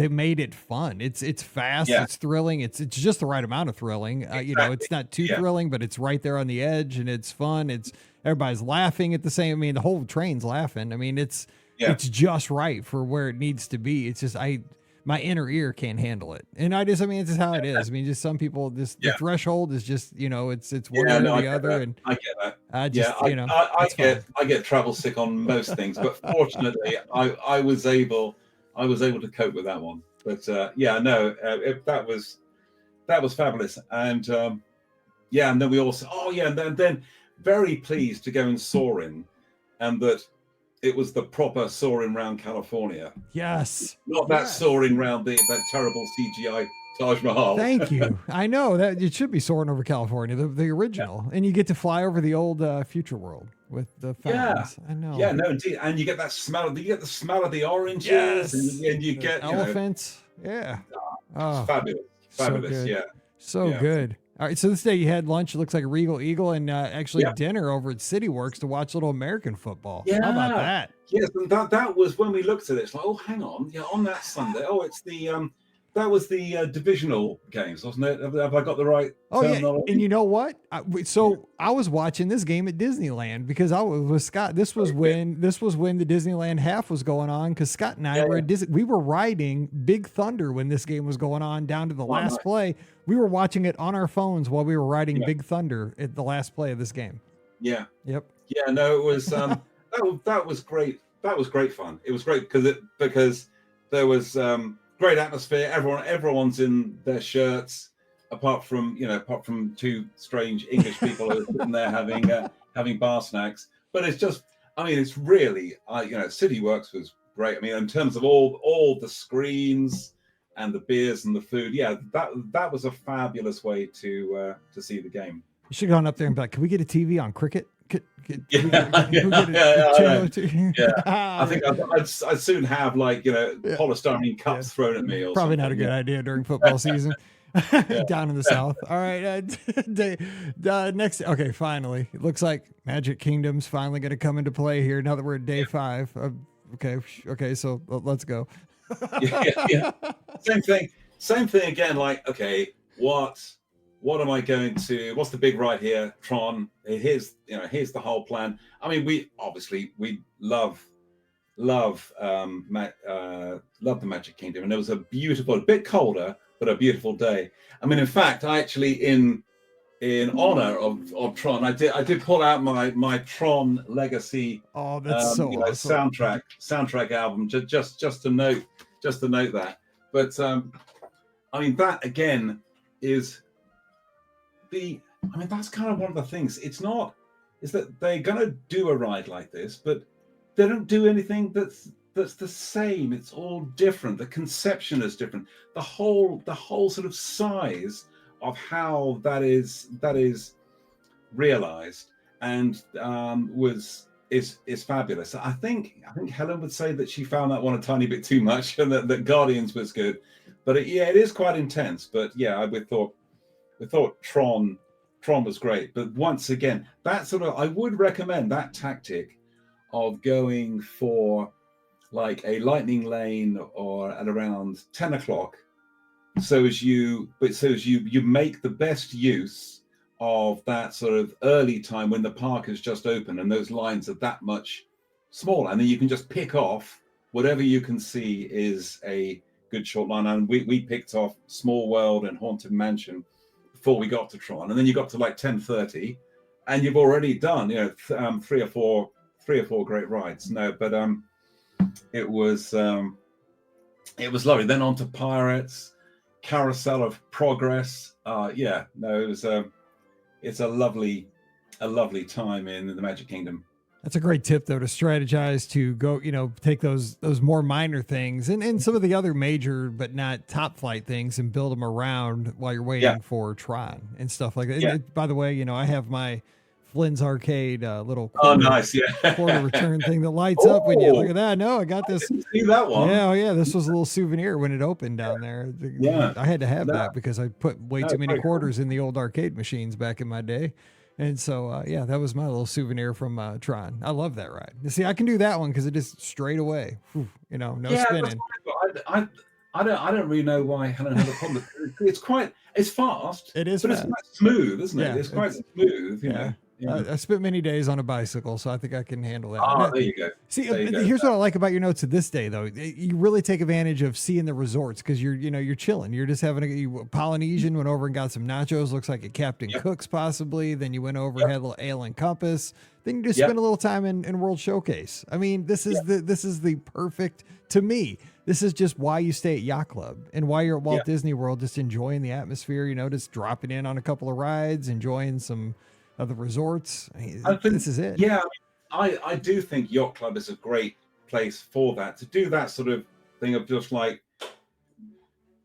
made it fun. It's fast, it's thrilling, it's just the right amount of thrilling. Exactly. It's not too thrilling, but it's right there on the edge, and it's fun. Everybody's laughing at the same. I mean, the whole train's laughing. I mean, it's just right for where it needs to be. It's just my inner ear can't handle it. And it's just how it is. I mean, just some people, the threshold is just, it's one or the other. And I get that. I get travel sick on most things, but fortunately I was able to cope with that one. But that was fabulous. And and then we also, and then very pleased to go and Soarin', and that it was the proper soaring round California. Yes. Not that soaring round that terrible CGI Taj Mahal. Thank you. I know that it should be soaring over California, the original. And you get to fly over the old future world with the fountains. I know. Yeah, no, indeed. And you get that smell. You get the smell of the oranges, and you get elephants. Yeah. Oh, fabulous. So so good. All right, so this day you had lunch. It looks like a Regal Eagle, and actually dinner over at CityWorks to watch a little American football. Yeah. How about that? Yes, and that was when we looked at it. It's like, oh, hang on, on that Sunday. Oh, it's the that was the divisional games, wasn't it? Have I got the right? Oh yeah, and you know what? I was watching this game at Disneyland because I was with Scott. This was when the Disneyland half was going on, because Scott and I were at Disney. We were riding Big Thunder when this game was going on down to the last play. We were watching it on our phones while we were riding Big Thunder at the last play of this game. Yeah. Yep. Yeah. No, it was that was great. That was great fun. It was great because there was great atmosphere. Everyone's in their shirts, apart from two strange English people who are sitting there having bar snacks. But it's just, it's really, CityWorks was great. I mean, in terms of all the screens and the beers and the food, that was a fabulous way to see the game. You should have gone up there and be like, can we get a TV on cricket? I think I'd soon have polystyrene cups thrown at me. Or probably something. Not a good idea during football season down in the South. All right, next. Okay, finally, it looks like Magic Kingdom's finally going to come into play here now that we're at day 5. Okay, so let's go. Same thing again. Like, okay, what am I going to? What's the big ride here? Tron. Here's the whole plan. I mean, we love the Magic Kingdom, and it was a bit colder, but a beautiful day. I mean, in fact, I actually in honor of Tron, I did pull out my Tron Legacy. Oh, that's so awesome. soundtrack album just to note that. But I mean, that again is. That's kind of one of the things. Is that they're going to do a ride like this, but they don't do anything that's the same. It's all different. The conception is different. The whole sort of size of how that is realized and is fabulous. I think Helen would say that she found that one a tiny bit too much, and that Guardians was good. But yeah, it is quite intense. But yeah, we thought Tron was great. But once again, that sort of, I would recommend that tactic of going for like a lightning lane or at around 10 o'clock. So as you make the best use of that sort of early time when the park is just open and those lines are that much smaller, and then you can just pick off whatever you can see is a good short line. And we picked off Small World and Haunted Mansion before we got to Tron, and then you got to like 10:30, and you've already done three or four great rides. No, but it was lovely. Then on to Pirates, Carousel of Progress. It's a lovely time in the Magic Kingdom. That's a great tip, though, to strategize, to go, take those more minor things and some of the other major but not top flight things and build them around while you're waiting for Tron and stuff like that. Yeah. By the way, I have my Flynn's Arcade little nice, quarter return thing that lights up when you look at that. No, I got this. I didn't see that one. Yeah, this was a little souvenir when it opened down there. Yeah, I had to have that because I put way too many quarters in the old arcade machines back in my day. And so, that was my little souvenir from Tron. I love that ride. You see, I can do that one because it is straight away. Whew, no spinning. I don't really know why Helen had a problem. It's fast. It is, but fast. It's quite smooth, isn't it? Yeah, it's quite smooth. You know. Yeah. I spent many days on a bicycle, so I think I can handle that. There you go. See, here's what I like about your notes of this day, though. You really take advantage of seeing the resorts because you're chilling. You're just having Polynesian, went over and got some nachos. Looks like at Captain Cook's possibly. Then you went over and had a little ale and Compass. Then you just spent a little time in World Showcase. I mean, this is the perfect, to me. This is just why you stay at Yacht Club and why you're at Walt Disney World, just enjoying the atmosphere. Just dropping in on a couple of rides, enjoying some of the resorts. I think this is it. Yeah, I do think Yacht Club is a great place for that, to do that sort of thing of just like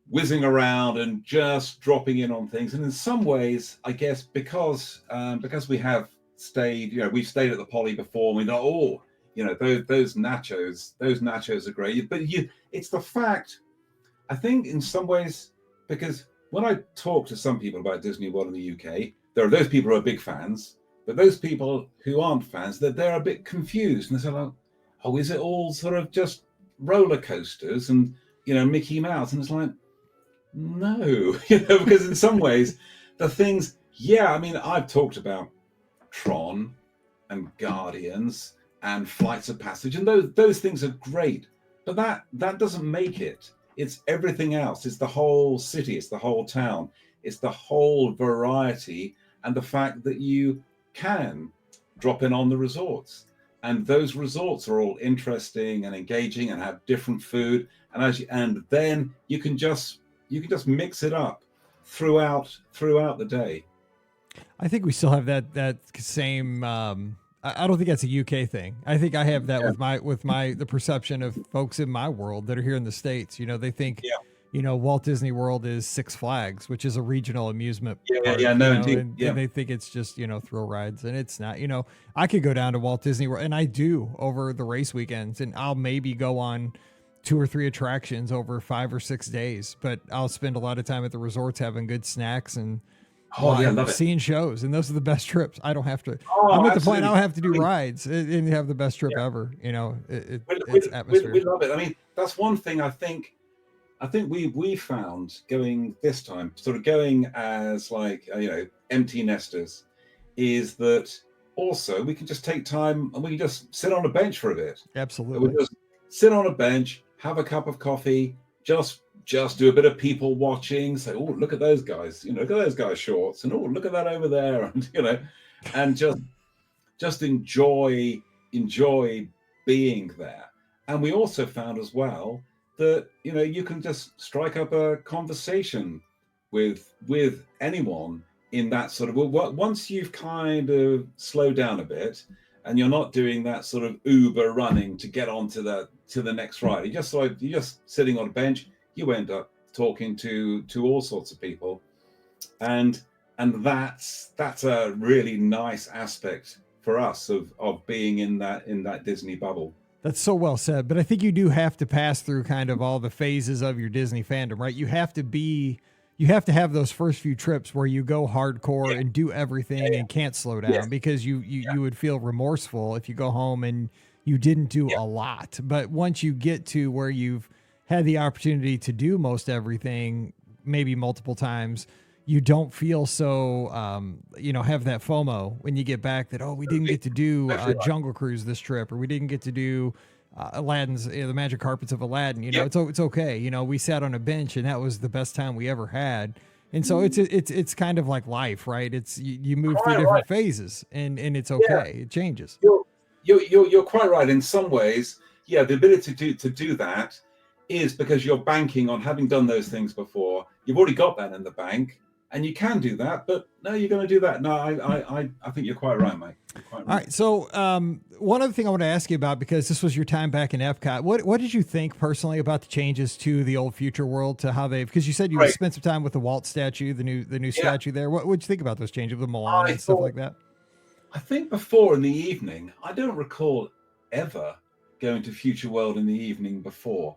whizzing around and just dropping in on things. And in some ways, I guess because we have stayed, we've stayed at the Poly before, and we know, those nachos are great. But it's the fact, I think in some ways, because when I talk to some people about Disney World in the UK, there are those people who are big fans, but those people who aren't fans, they're a bit confused. And they're like, oh, is it all sort of just roller coasters and, Mickey Mouse? And it's like, no, because in some ways, the things, I've talked about Tron and Guardians and Flights of Passage, and those things are great, but that doesn't make it. It's everything else. It's the whole city. It's the whole town. It's the whole variety. And the fact that you can drop in on the resorts, and those resorts are all interesting and engaging and have different food, and then you can just mix it up throughout the day. I think we still have that same. I don't think that's a UK thing. I think I have that with the perception of folks in my world that are here in the States. They think. Yeah. Walt Disney World is Six Flags, which is a regional amusement park. Indeed. And they think it's just, thrill rides, and it's not. I could go down to Walt Disney World, and I do over the race weekends, and I'll maybe go on 2 or 3 attractions over 5 or 6 days, but I'll spend a lot of time at the resorts having good snacks and seeing shows, and those are the best trips. I don't have to. I'm at the point I don't have to do rides and have the best trip ever. It's atmosphere. We love it. That's one thing I think we found going this time, sort of going as like empty nesters, is that also we can just take time and we can just sit on a bench for a bit. Absolutely. We'll just sit on a bench, have a cup of coffee, just do a bit of people watching. Say, oh, look at those guys, look at those guys' shorts, and oh, look at that over there, and and just enjoy being there. And we also found as well that you can just strike up a conversation with anyone in that sort of, once you've kind of slowed down a bit and you're not doing that sort of Uber running to get onto the next ride. You're just sitting on a bench. You end up talking to all sorts of people, and that's a really nice aspect for us of being in that Disney bubble. That's so well said. But I think you do have to pass through kind of all the phases of your Disney fandom, right? You have to have those first few trips where you go hardcore and do everything and can't slow down because you would feel remorseful if you go home and you didn't do a lot. But once you get to where you've had the opportunity to do most everything, maybe multiple times, you don't feel so, have that FOMO when you get back that, oh, we didn't get to do Jungle Cruise this trip, or we didn't get to do Aladdin's, the Magic Carpets of Aladdin. It's okay. We sat on a bench and that was the best time we ever had. And so it's kind of like life, right? It's you move through different phases and it's okay. It changes. You're quite right. In some ways, the ability to do that is because you're banking on having done those things before. You've already got that in the bank. And you can do that, but no, you're going to do that. No, I think you're quite right, mate. All right. So one other thing I want to ask you about, because this was your time back in Epcot, what did you think personally about the changes to the old Future World, to how because you said you spent some time with the Walt statue, the new statue there. What did you think about those changes with Milan and stuff like that? I think before in the evening, I don't recall ever going to Future World in the evening before,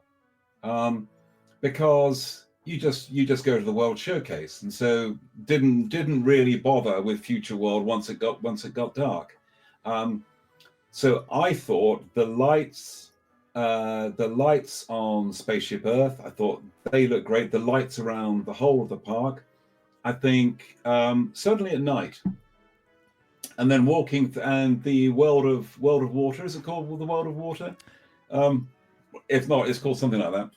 because you just go to the World Showcase, and so didn't really bother with Future World once it got dark. So I thought the lights on Spaceship Earth, I thought they look great. The lights around the whole of the park, I think, certainly at night. And then walking and the World of Water, is it called the World of Water? If not, it's called something like that.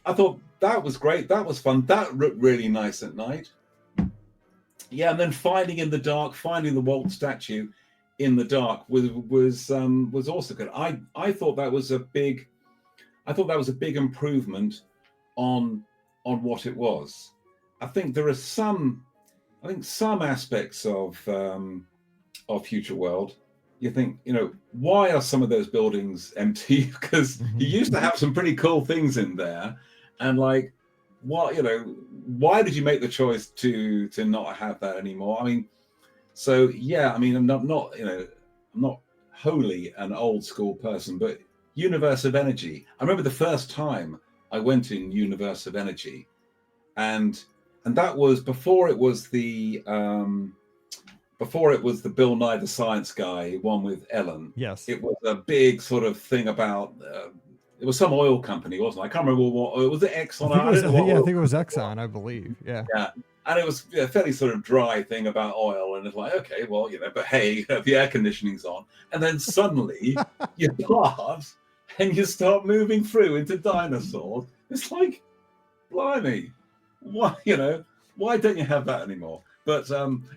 I thought that was great. That was fun. That looked really nice at night. Yeah, and then finding the Walt statue in the dark was also good. I thought that was a big improvement on what it was. I think there are some aspects of Future World. You think, why are some of those buildings empty? Because you used to have some pretty cool things in there. And why did you make the choice to not have that anymore? I mean, so I'm not wholly an old school person, but Universe of Energy. I remember the first time I went in Universe of Energy, and that was before it was the Bill Nye the Science Guy one with Ellen. Yes, it was a big sort of thing about. It was some oil company, wasn't it? I can't remember what it was. It Exxon? I think it was Exxon, I believe. Yeah. Yeah. And it was a fairly sort of dry thing about oil. And it's like, okay, well, but hey, the air conditioning's on. And then suddenly you pass and you start moving through into dinosaurs. It's like, blimey, why don't you have that anymore? But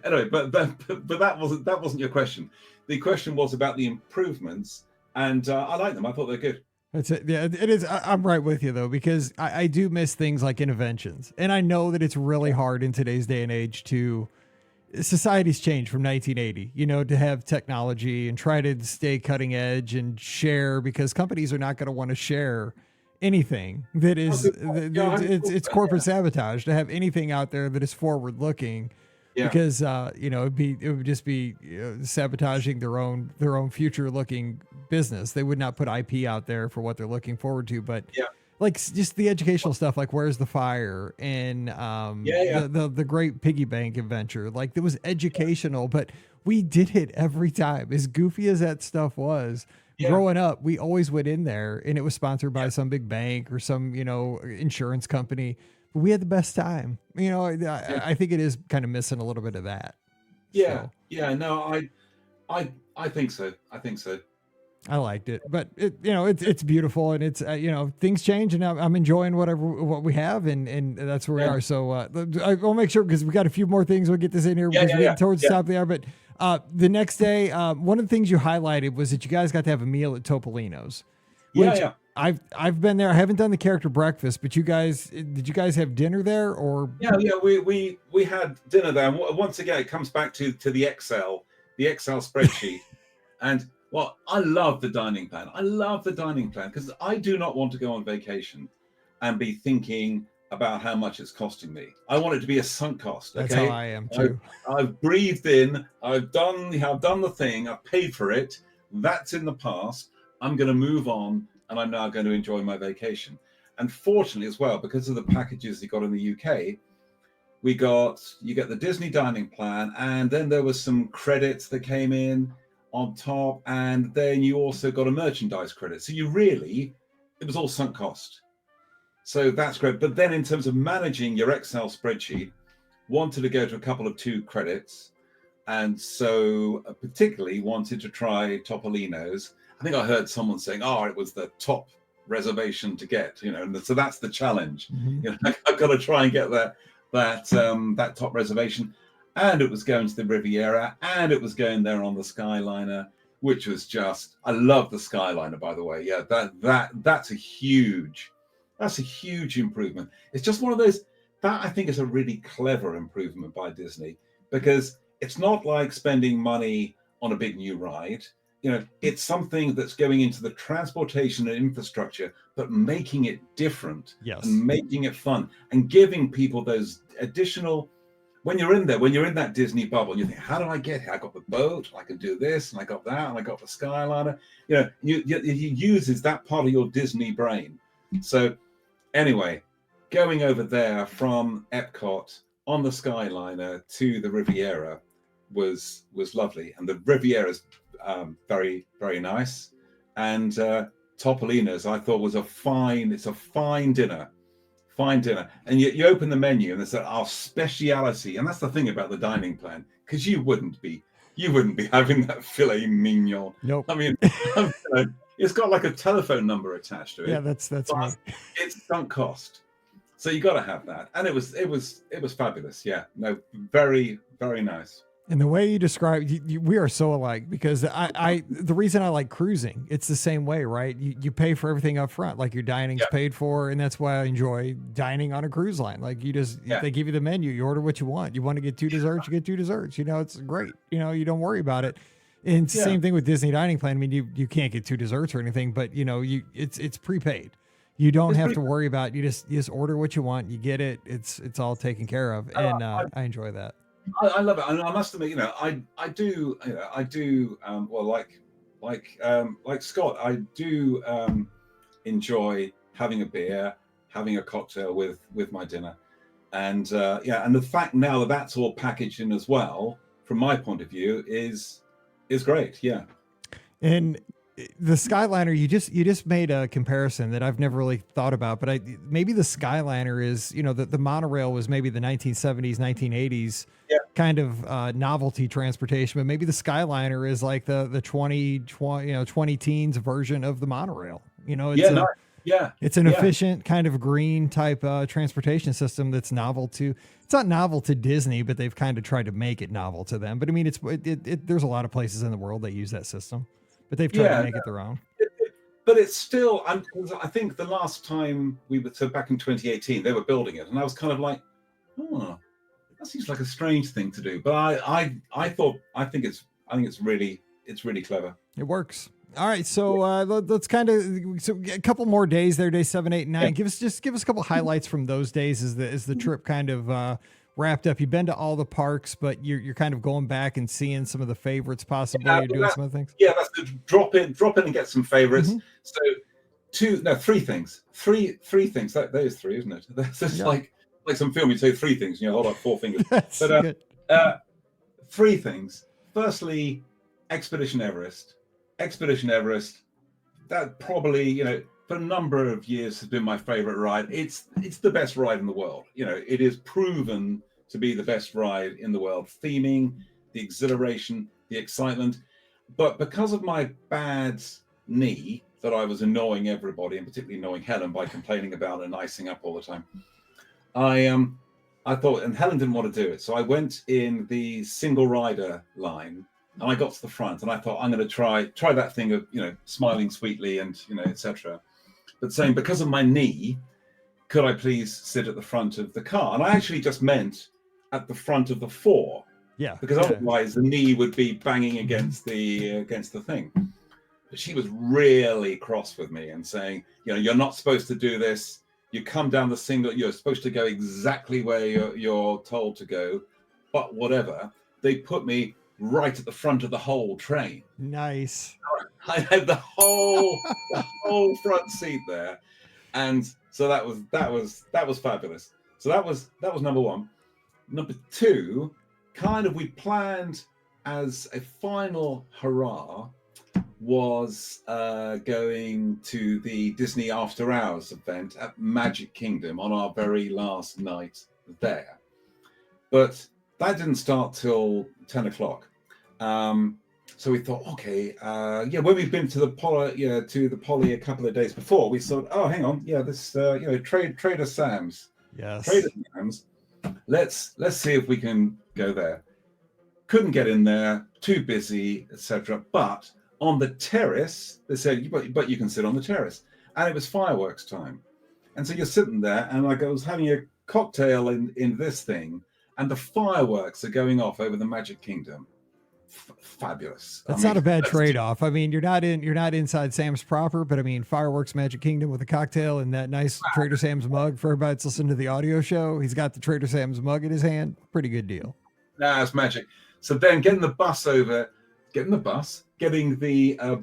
anyway, but that wasn't your question. The question was about the improvements, and I like them. I thought they're good. That's it. Yeah, it is. I'm right with you though, because I do miss things like interventions, and I know that it's really hard in today's day and age society's changed from 1980, to have technology and try to stay cutting edge and share, because companies are not going to want to share anything that is, it's corporate sabotage to have anything out there that is forward looking. Yeah. Because it would just be sabotaging their own future looking business. They would not put IP out there for what they're looking forward to. But like just the educational stuff, like Where's the Fire and the Great Piggy Bank Adventure, like it was educational, but we did it every time. As goofy as that stuff was, growing up, we always went in there and it was sponsored by some big bank or some insurance company. We had the best time. I think it is kind of missing a little bit of that. Yeah. So. Yeah. No, I think so. I liked it, but it's beautiful, and it's things change, and I'm enjoying what we have, and that's where we are. So I'll make sure, because we got a few more things. We'll get this in here because we're getting towards the top of the hour. But the next day, one of the things you highlighted was that you guys got to have a meal at Topolino's. I've been there. I haven't done the character breakfast, but did you guys have dinner there or? Yeah. We had dinner there. And once again, it comes back to the Excel spreadsheet. And well, I love the dining plan. Because I do not want to go on vacation and be thinking about how much it's costing me. I want it to be a sunk cost. Okay? That's how I am too. I've breathed in. I've done the thing. I've paid for it. That's in the past. I'm going to move on, and I'm now going to enjoy my vacation. And fortunately as well, because of the packages you got in the UK, you get the Disney dining plan, and then there was some credits that came in on top, and then you also got a merchandise credit. So it was all sunk cost. So that's great. But then in terms of managing your Excel spreadsheet, wanted to go to a couple of 2 credits. And so particularly wanted to try Topolino's. I think I heard someone saying, it was the top reservation to get, and so that's the challenge. I've got to try and get that top reservation. And it was going to the Riviera, and it was going there on the Skyliner, which was just, I love the Skyliner, by the way. Yeah, that's a huge improvement. It's just one of those, that I think is a really clever improvement by Disney, because it's not like spending money on a big new ride. It's something that's going into the transportation and infrastructure, but making it different, and making it fun, and giving people those additional. When you're in that Disney bubble, and you think, how do I get here? I got the boat, I can do this, and I got that, and I got the Skyliner. You uses that part of your Disney brain. So anyway, going over there from Epcot on the Skyliner to the Riviera was lovely, and the Riviera is very, very nice. And Topolino's, I thought, was a fine dinner. Fine dinner. And you open the menu and it's our speciality. And that's the thing about the dining plan, because you wouldn't be having that filet mignon. Nope. I mean, it's got like a telephone number attached to it. Yeah, that's me. It's sunk cost. So you got to have that. And it was fabulous. Yeah. No, very, very nice. And the way you describe, we are so alike, because the reason I like cruising, it's the same way, right? You pay for everything up front, like your dining's paid for, and that's why I enjoy dining on a cruise line. Like they give you the menu, you order what you want. You want to get 2 desserts, you get 2 desserts. It's great. You don't worry about it. And same thing with Disney dining plan. I mean, you can't get 2 desserts or anything, but it's prepaid. You don't have to worry about it. You just order what you want, you get it. It's all taken care of, and I enjoy that. I love it, and I must admit, I do, well, like Scott, I do enjoy having a beer, having a cocktail with my dinner, and and the fact now that that's all packaged in as well, from my point of view, is great. Yeah. And the Skyliner, you just made a comparison that I've never really thought about, but maybe the Skyliner is, the monorail was maybe the 1970s, 1980s kind of novelty transportation, but maybe the Skyliner is like the 20 teens version of the monorail. It's an efficient kind of green type transportation system that's novel to. It's not novel to Disney, but they've kind of tried to make it novel to them. But I mean, there's a lot of places in the world that use that system. But they've tried to make it their own. But it's still, I think the last time back in 2018, they were building it, and I was kind of like, that seems like a strange thing to do. But I think it's really clever. It works. All right, so let's kind of a couple more days there, day 7, 8, and 9. Give us a couple highlights from those days as the trip kind of wrapped up. You've been to all the parks, but you're kind of going back and seeing some of the favorites possibly. You're doing some other things. Yeah, that's good. Drop in and get some favorites. So 3 things. Three things. That is 3, isn't it? That's just like some film. You say 3 things, and you hold up 4 fingers. But 3 things. Firstly, Expedition Everest. That probably, for a number of years has been my favorite ride. It's the best ride in the world. It is proven to be the best ride in the world. Theming, the exhilaration, the excitement. But because of my bad knee, that I was annoying everybody, and particularly annoying Helen by complaining about it and icing up all the time, I thought, and Helen didn't want to do it, so I went in the single rider line, and I got to the front, and I thought, I'm going to try that thing of smiling sweetly and etc. But saying, because of my knee, could I please sit at the front of the car? And I actually just meant at the front of the 4. Yeah. Because otherwise the knee would be banging against the thing. But she was really cross with me and saying, you're not supposed to do this. You come down the single, you're supposed to go exactly where you're told to go. But whatever, they put me right at the front of the whole train. Nice. I had the whole front seat there, and so that was fabulous. So that was number one. Number two, kind of we planned as a final hurrah was going to the Disney After Hours event at Magic Kingdom on our very last night there. But that didn't start till 10 o'clock. So we thought, okay, when we've been to the Poly a couple of days before, we thought, oh, hang on, this Trader Sam's. Yes. Trader Sam's. Let's see if we can go there. Couldn't get in there, too busy, etc. But on the terrace, they said, but you can sit on the terrace. And it was fireworks time. And so you're sitting there, and like I was having a cocktail in this thing, and the fireworks are going off over the Magic Kingdom. Fabulous. That's not a bad trade-off. I mean, you're not inside Sam's proper, but I mean, fireworks, Magic Kingdom with a cocktail and that nice Trader Sam's mug for everybody that's listening to the audio show. He's got the Trader Sam's mug in his hand. Pretty good deal. Nah, it's magic. So then getting the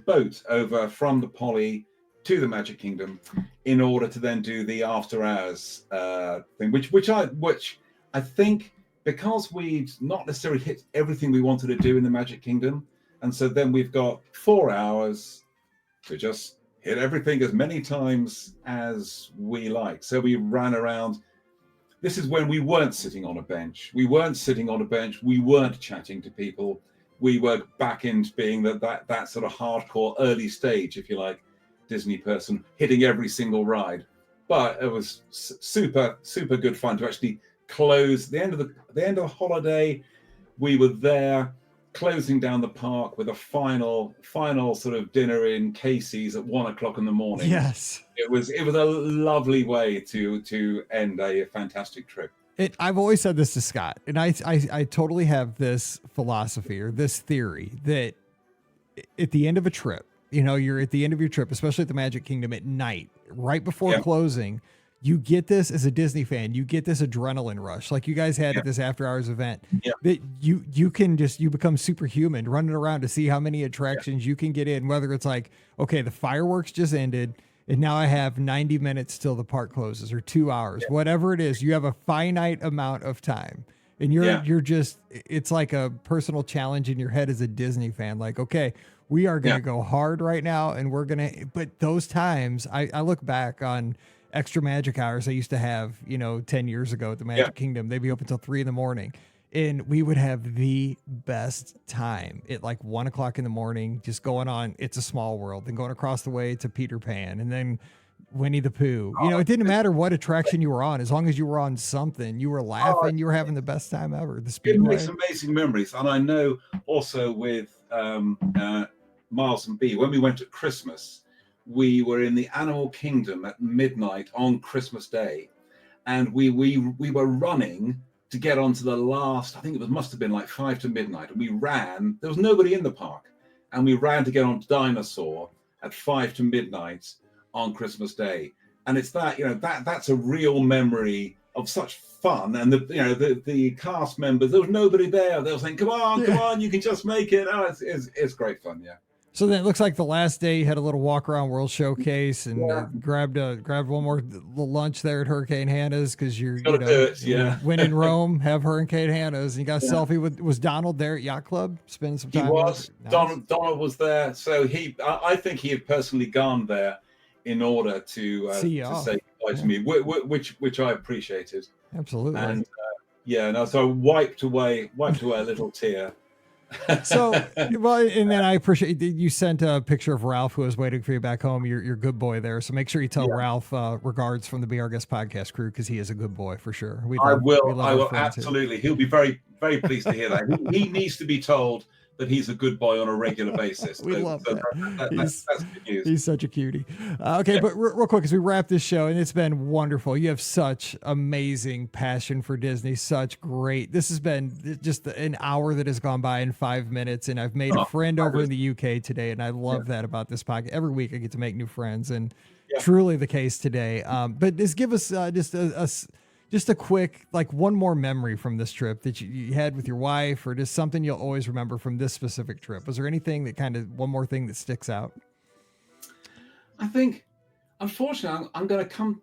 boat over from the Poly to the Magic Kingdom in order to then do the after hours thing, which I think, because we'd not necessarily hit everything we wanted to do in the Magic Kingdom, and so then we've got 4 hours to just hit everything as many times as we like. So we ran around. This is when we weren't sitting on a bench. We weren't chatting to people. We were back into being that sort of hardcore early stage, if you like, Disney person, hitting every single ride. But it was super, super good fun to actually close the end of the holiday. We were there closing down the park with a final sort of dinner in Casey's at 1 o'clock in the morning. Yes, it was a lovely way to end a fantastic trip. I've always said this to Scott, and I totally have this philosophy or this theory that at the end of a trip, you're at the end of your trip, especially at the Magic Kingdom at night, right before closing, you get this as a Disney fan, you get this adrenaline rush like you guys had at this after hours event that you become superhuman running around to see how many attractions you can get in, whether it's like, okay, the fireworks just ended and now I have 90 minutes till the park closes, or 2 hours, whatever it is. You have a finite amount of time, and you're just, it's like a personal challenge in your head as a Disney fan. Like, okay, we are going to go hard right now, and but those times I look back on extra magic hours I used to have, 10 years ago at the Magic Kingdom. They'd be open till 3 a.m. and we would have the best time at like 1 o'clock in the morning, just going on It's a Small World, then going across the way to Peter Pan, and then Winnie the Pooh. It didn't matter what attraction you were on, as long as you were on something, you were laughing, you were having the best time ever. The Speedway. It makes amazing memories. And I know also with Miles and B, when we went at Christmas, we were in the Animal Kingdom at midnight on Christmas Day, and we were running to get onto the last, I think it must have been like 5 to midnight, and we ran. There was nobody in the park, and we ran to get on Dinosaur at 5 to midnight on Christmas Day. And it's that's a real memory of such fun. And the cast members, there was nobody there. They were saying, come on, you can just make it. Oh, it's great fun. Yeah. So then it looks like the last day you had a little walk around World Showcase and grabbed one more little lunch there at Hurricane Hannah's, because when in Rome, have Hurricane Hannah's, and you got a selfie was Donald there at Yacht Club spending some time? He was. Nice. Donald was there. So I think he had personally gone there in order to say goodbye to me, which I appreciated. Absolutely. And so I wiped away a little tear. So, well, and then I appreciate that you sent a picture of Ralph, who was waiting for you back home. You're good boy there. So make sure you tell Ralph regards from the Be Our Guest podcast crew, because he is a good boy for sure. I will absolutely. He'll be very, very pleased to hear that. He needs to be told that he's a good boy on a regular basis. We love that. That's good news. He's such a cutie. Okay, but real quick, as we wrap this show, and it's been wonderful. You have such amazing passion for Disney, such great. This has been just an hour that has gone by in 5 minutes, and I've made a friend over in the UK today, and I love that about this podcast. Every week I get to make new friends, and truly the case today. But just give us just just a quick, like one more memory from this trip that you had with your wife, or just something you'll always remember from this specific trip. Was there anything that one more thing that sticks out? I think, unfortunately, I'm going to come.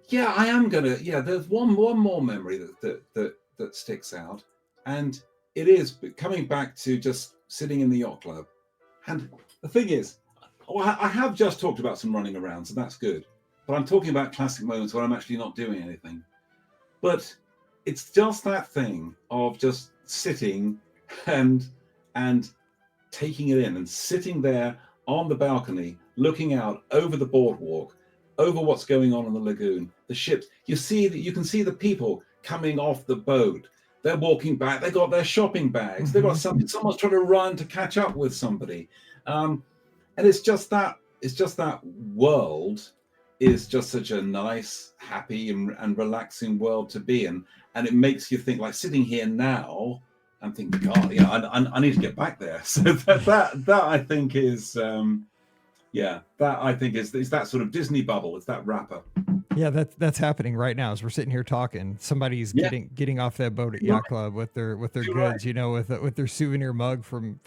Yeah, I am going to. Yeah, there's one more memory that sticks out. And it is coming back to just sitting in the yacht club. And the thing is, I have just talked about some running around, so that's good. But I'm talking about classic moments where I'm actually not doing anything. But it's just that thing of just sitting and taking it in, and sitting there on the balcony, looking out over the boardwalk, over what's going on in the lagoon, the ships. You can see the people coming off the boat. They're walking back. They got their shopping bags. They got something. Someone's trying to run to catch up with somebody, and it's just that world is just such a nice, happy, and relaxing world to be in. And it makes you think, like sitting here now, I'm thinking, God, I need to get back there. So that I think is, is that sort of Disney bubble. It's that wrapper. Yeah, that's happening right now as we're sitting here talking. Somebody's getting off that boat at Yacht Club with their goods, with their souvenir mug from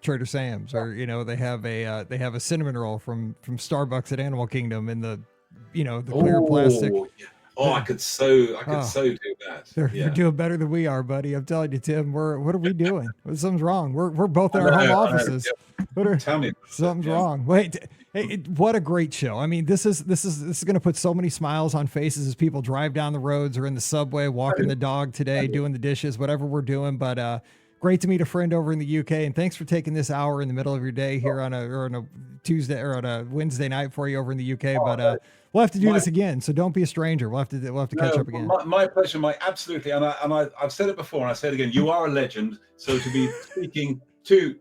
Trader Sam's, or they have a cinnamon roll from Starbucks at Animal Kingdom in the clear plastic. Yeah. Oh, I could so do that. They're doing better than we are, buddy. I'm telling you, Tim. What are we doing? Something's wrong. We're both in our home offices. Tell me, something's wrong. Wait, hey, what a great show! I mean, this is going to put so many smiles on faces as people drive down the roads or in the subway, walking the dog today, doing the dishes, whatever we're doing. But great to meet a friend over in the UK, and thanks for taking this hour in the middle of your day here on a Tuesday or on a Wednesday night for you over in the UK. But we'll have to do this again, so don't be a stranger. We'll have to catch up again. My pleasure, Mike. Absolutely, and I've said it before, and I say it again. You are a legend. So to be speaking to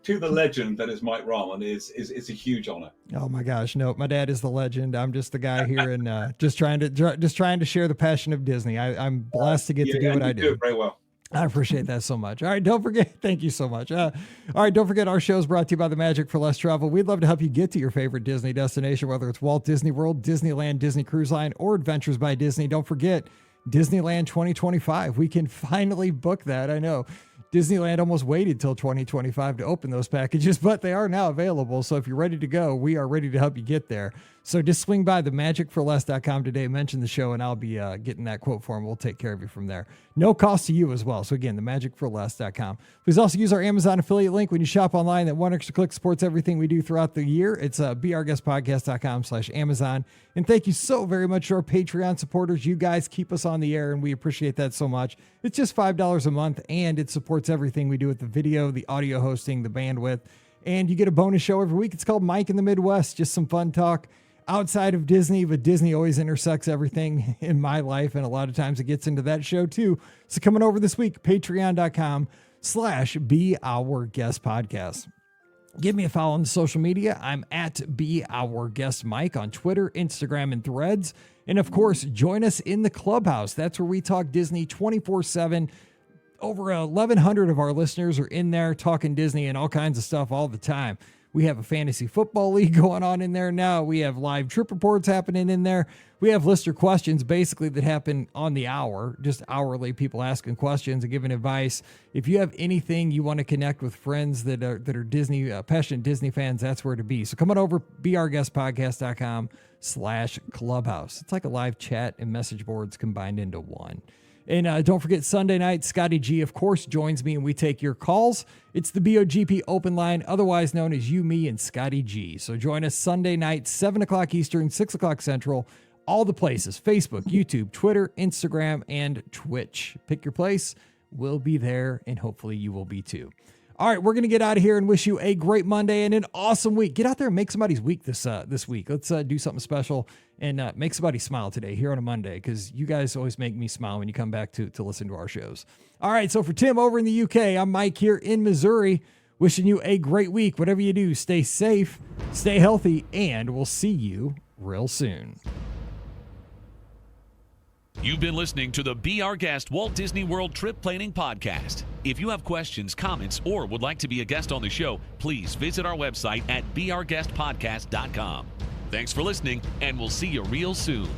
the legend that is Mike Rahman is a huge honor. Oh my gosh, no, my dad is the legend. I'm just the guy here, and just trying to share the passion of Disney. I'm blessed to get to do what I do. Do it very well. I appreciate that so much. All right, don't forget. Thank you so much. All right, don't forget our show is brought to you by the Magic for Less Travel. We'd love to help you get to your favorite Disney destination, whether it's Walt Disney World, Disneyland, Disney Cruise Line, or Adventures by Disney. Don't forget Disneyland 2025. We can finally book that. I know Disneyland almost waited till 2025 to open those packages, but they are now available. So if you're ready to go, we are ready to help you get there. So just swing by themagicforless.com today, mention the show, and I'll be getting that quote form. We'll take care of you from there. No cost to you as well. So again, themagicforless.com. Please also use our Amazon affiliate link when you shop online. That one extra click supports everything we do throughout the year. It's beourguestpodcast.com/Amazon. And thank you so very much to our Patreon supporters. You guys keep us on the air, and we appreciate that so much. It's just $5 a month, and it supports everything we do with the video, the audio hosting, the bandwidth, and you get a bonus show every week. It's called Mike in the Midwest. Just some fun talk outside of Disney, but Disney always intersects everything in my life, and a lot of times it gets into that show too. So coming over this week, patreon.com/beourguestpodcast. Give me a follow on the social media. I'm at beourguestmike on Twitter, Instagram, and Threads. And of course, join us in the Clubhouse. That's where we talk Disney 24/7. Over 1,100 of our listeners are in there talking Disney and all kinds of stuff all the time. We have a fantasy football league going on in there now. We have live trip reports happening in there. We have listener questions basically that happen on the hour, just hourly, people asking questions and giving advice. If you have anything you want to connect with friends that are Disney, passionate Disney fans, that's where to be. So come on over, beourguestpodcast.com/clubhouse. It's like a live chat and message boards combined into one. And don't forget, Sunday night, Scotty G, of course, joins me and we take your calls. It's the BOGP open line, otherwise known as You, Me, and Scotty G. So join us Sunday night, 7 o'clock Eastern, 6 o'clock Central, all the places, Facebook, YouTube, Twitter, Instagram, and Twitch. Pick your place. We'll be there, and hopefully you will be too. All right, we're going to get out of here and wish you a great Monday and an awesome week. Get out there and make somebody's week this week. Let's do something special and make somebody smile today here on a Monday, because you guys always make me smile when you come back to listen to our shows. All right, so for Tim over in the UK, I'm Mike here in Missouri, wishing you a great week. Whatever you do, stay safe, stay healthy, and we'll see you real soon. You've been listening to the Be Our Guest Walt Disney World Trip Planning Podcast. If you have questions, comments, or would like to be a guest on the show, please visit our website at beourguestpodcast.com. Thanks for listening, and we'll see you real soon.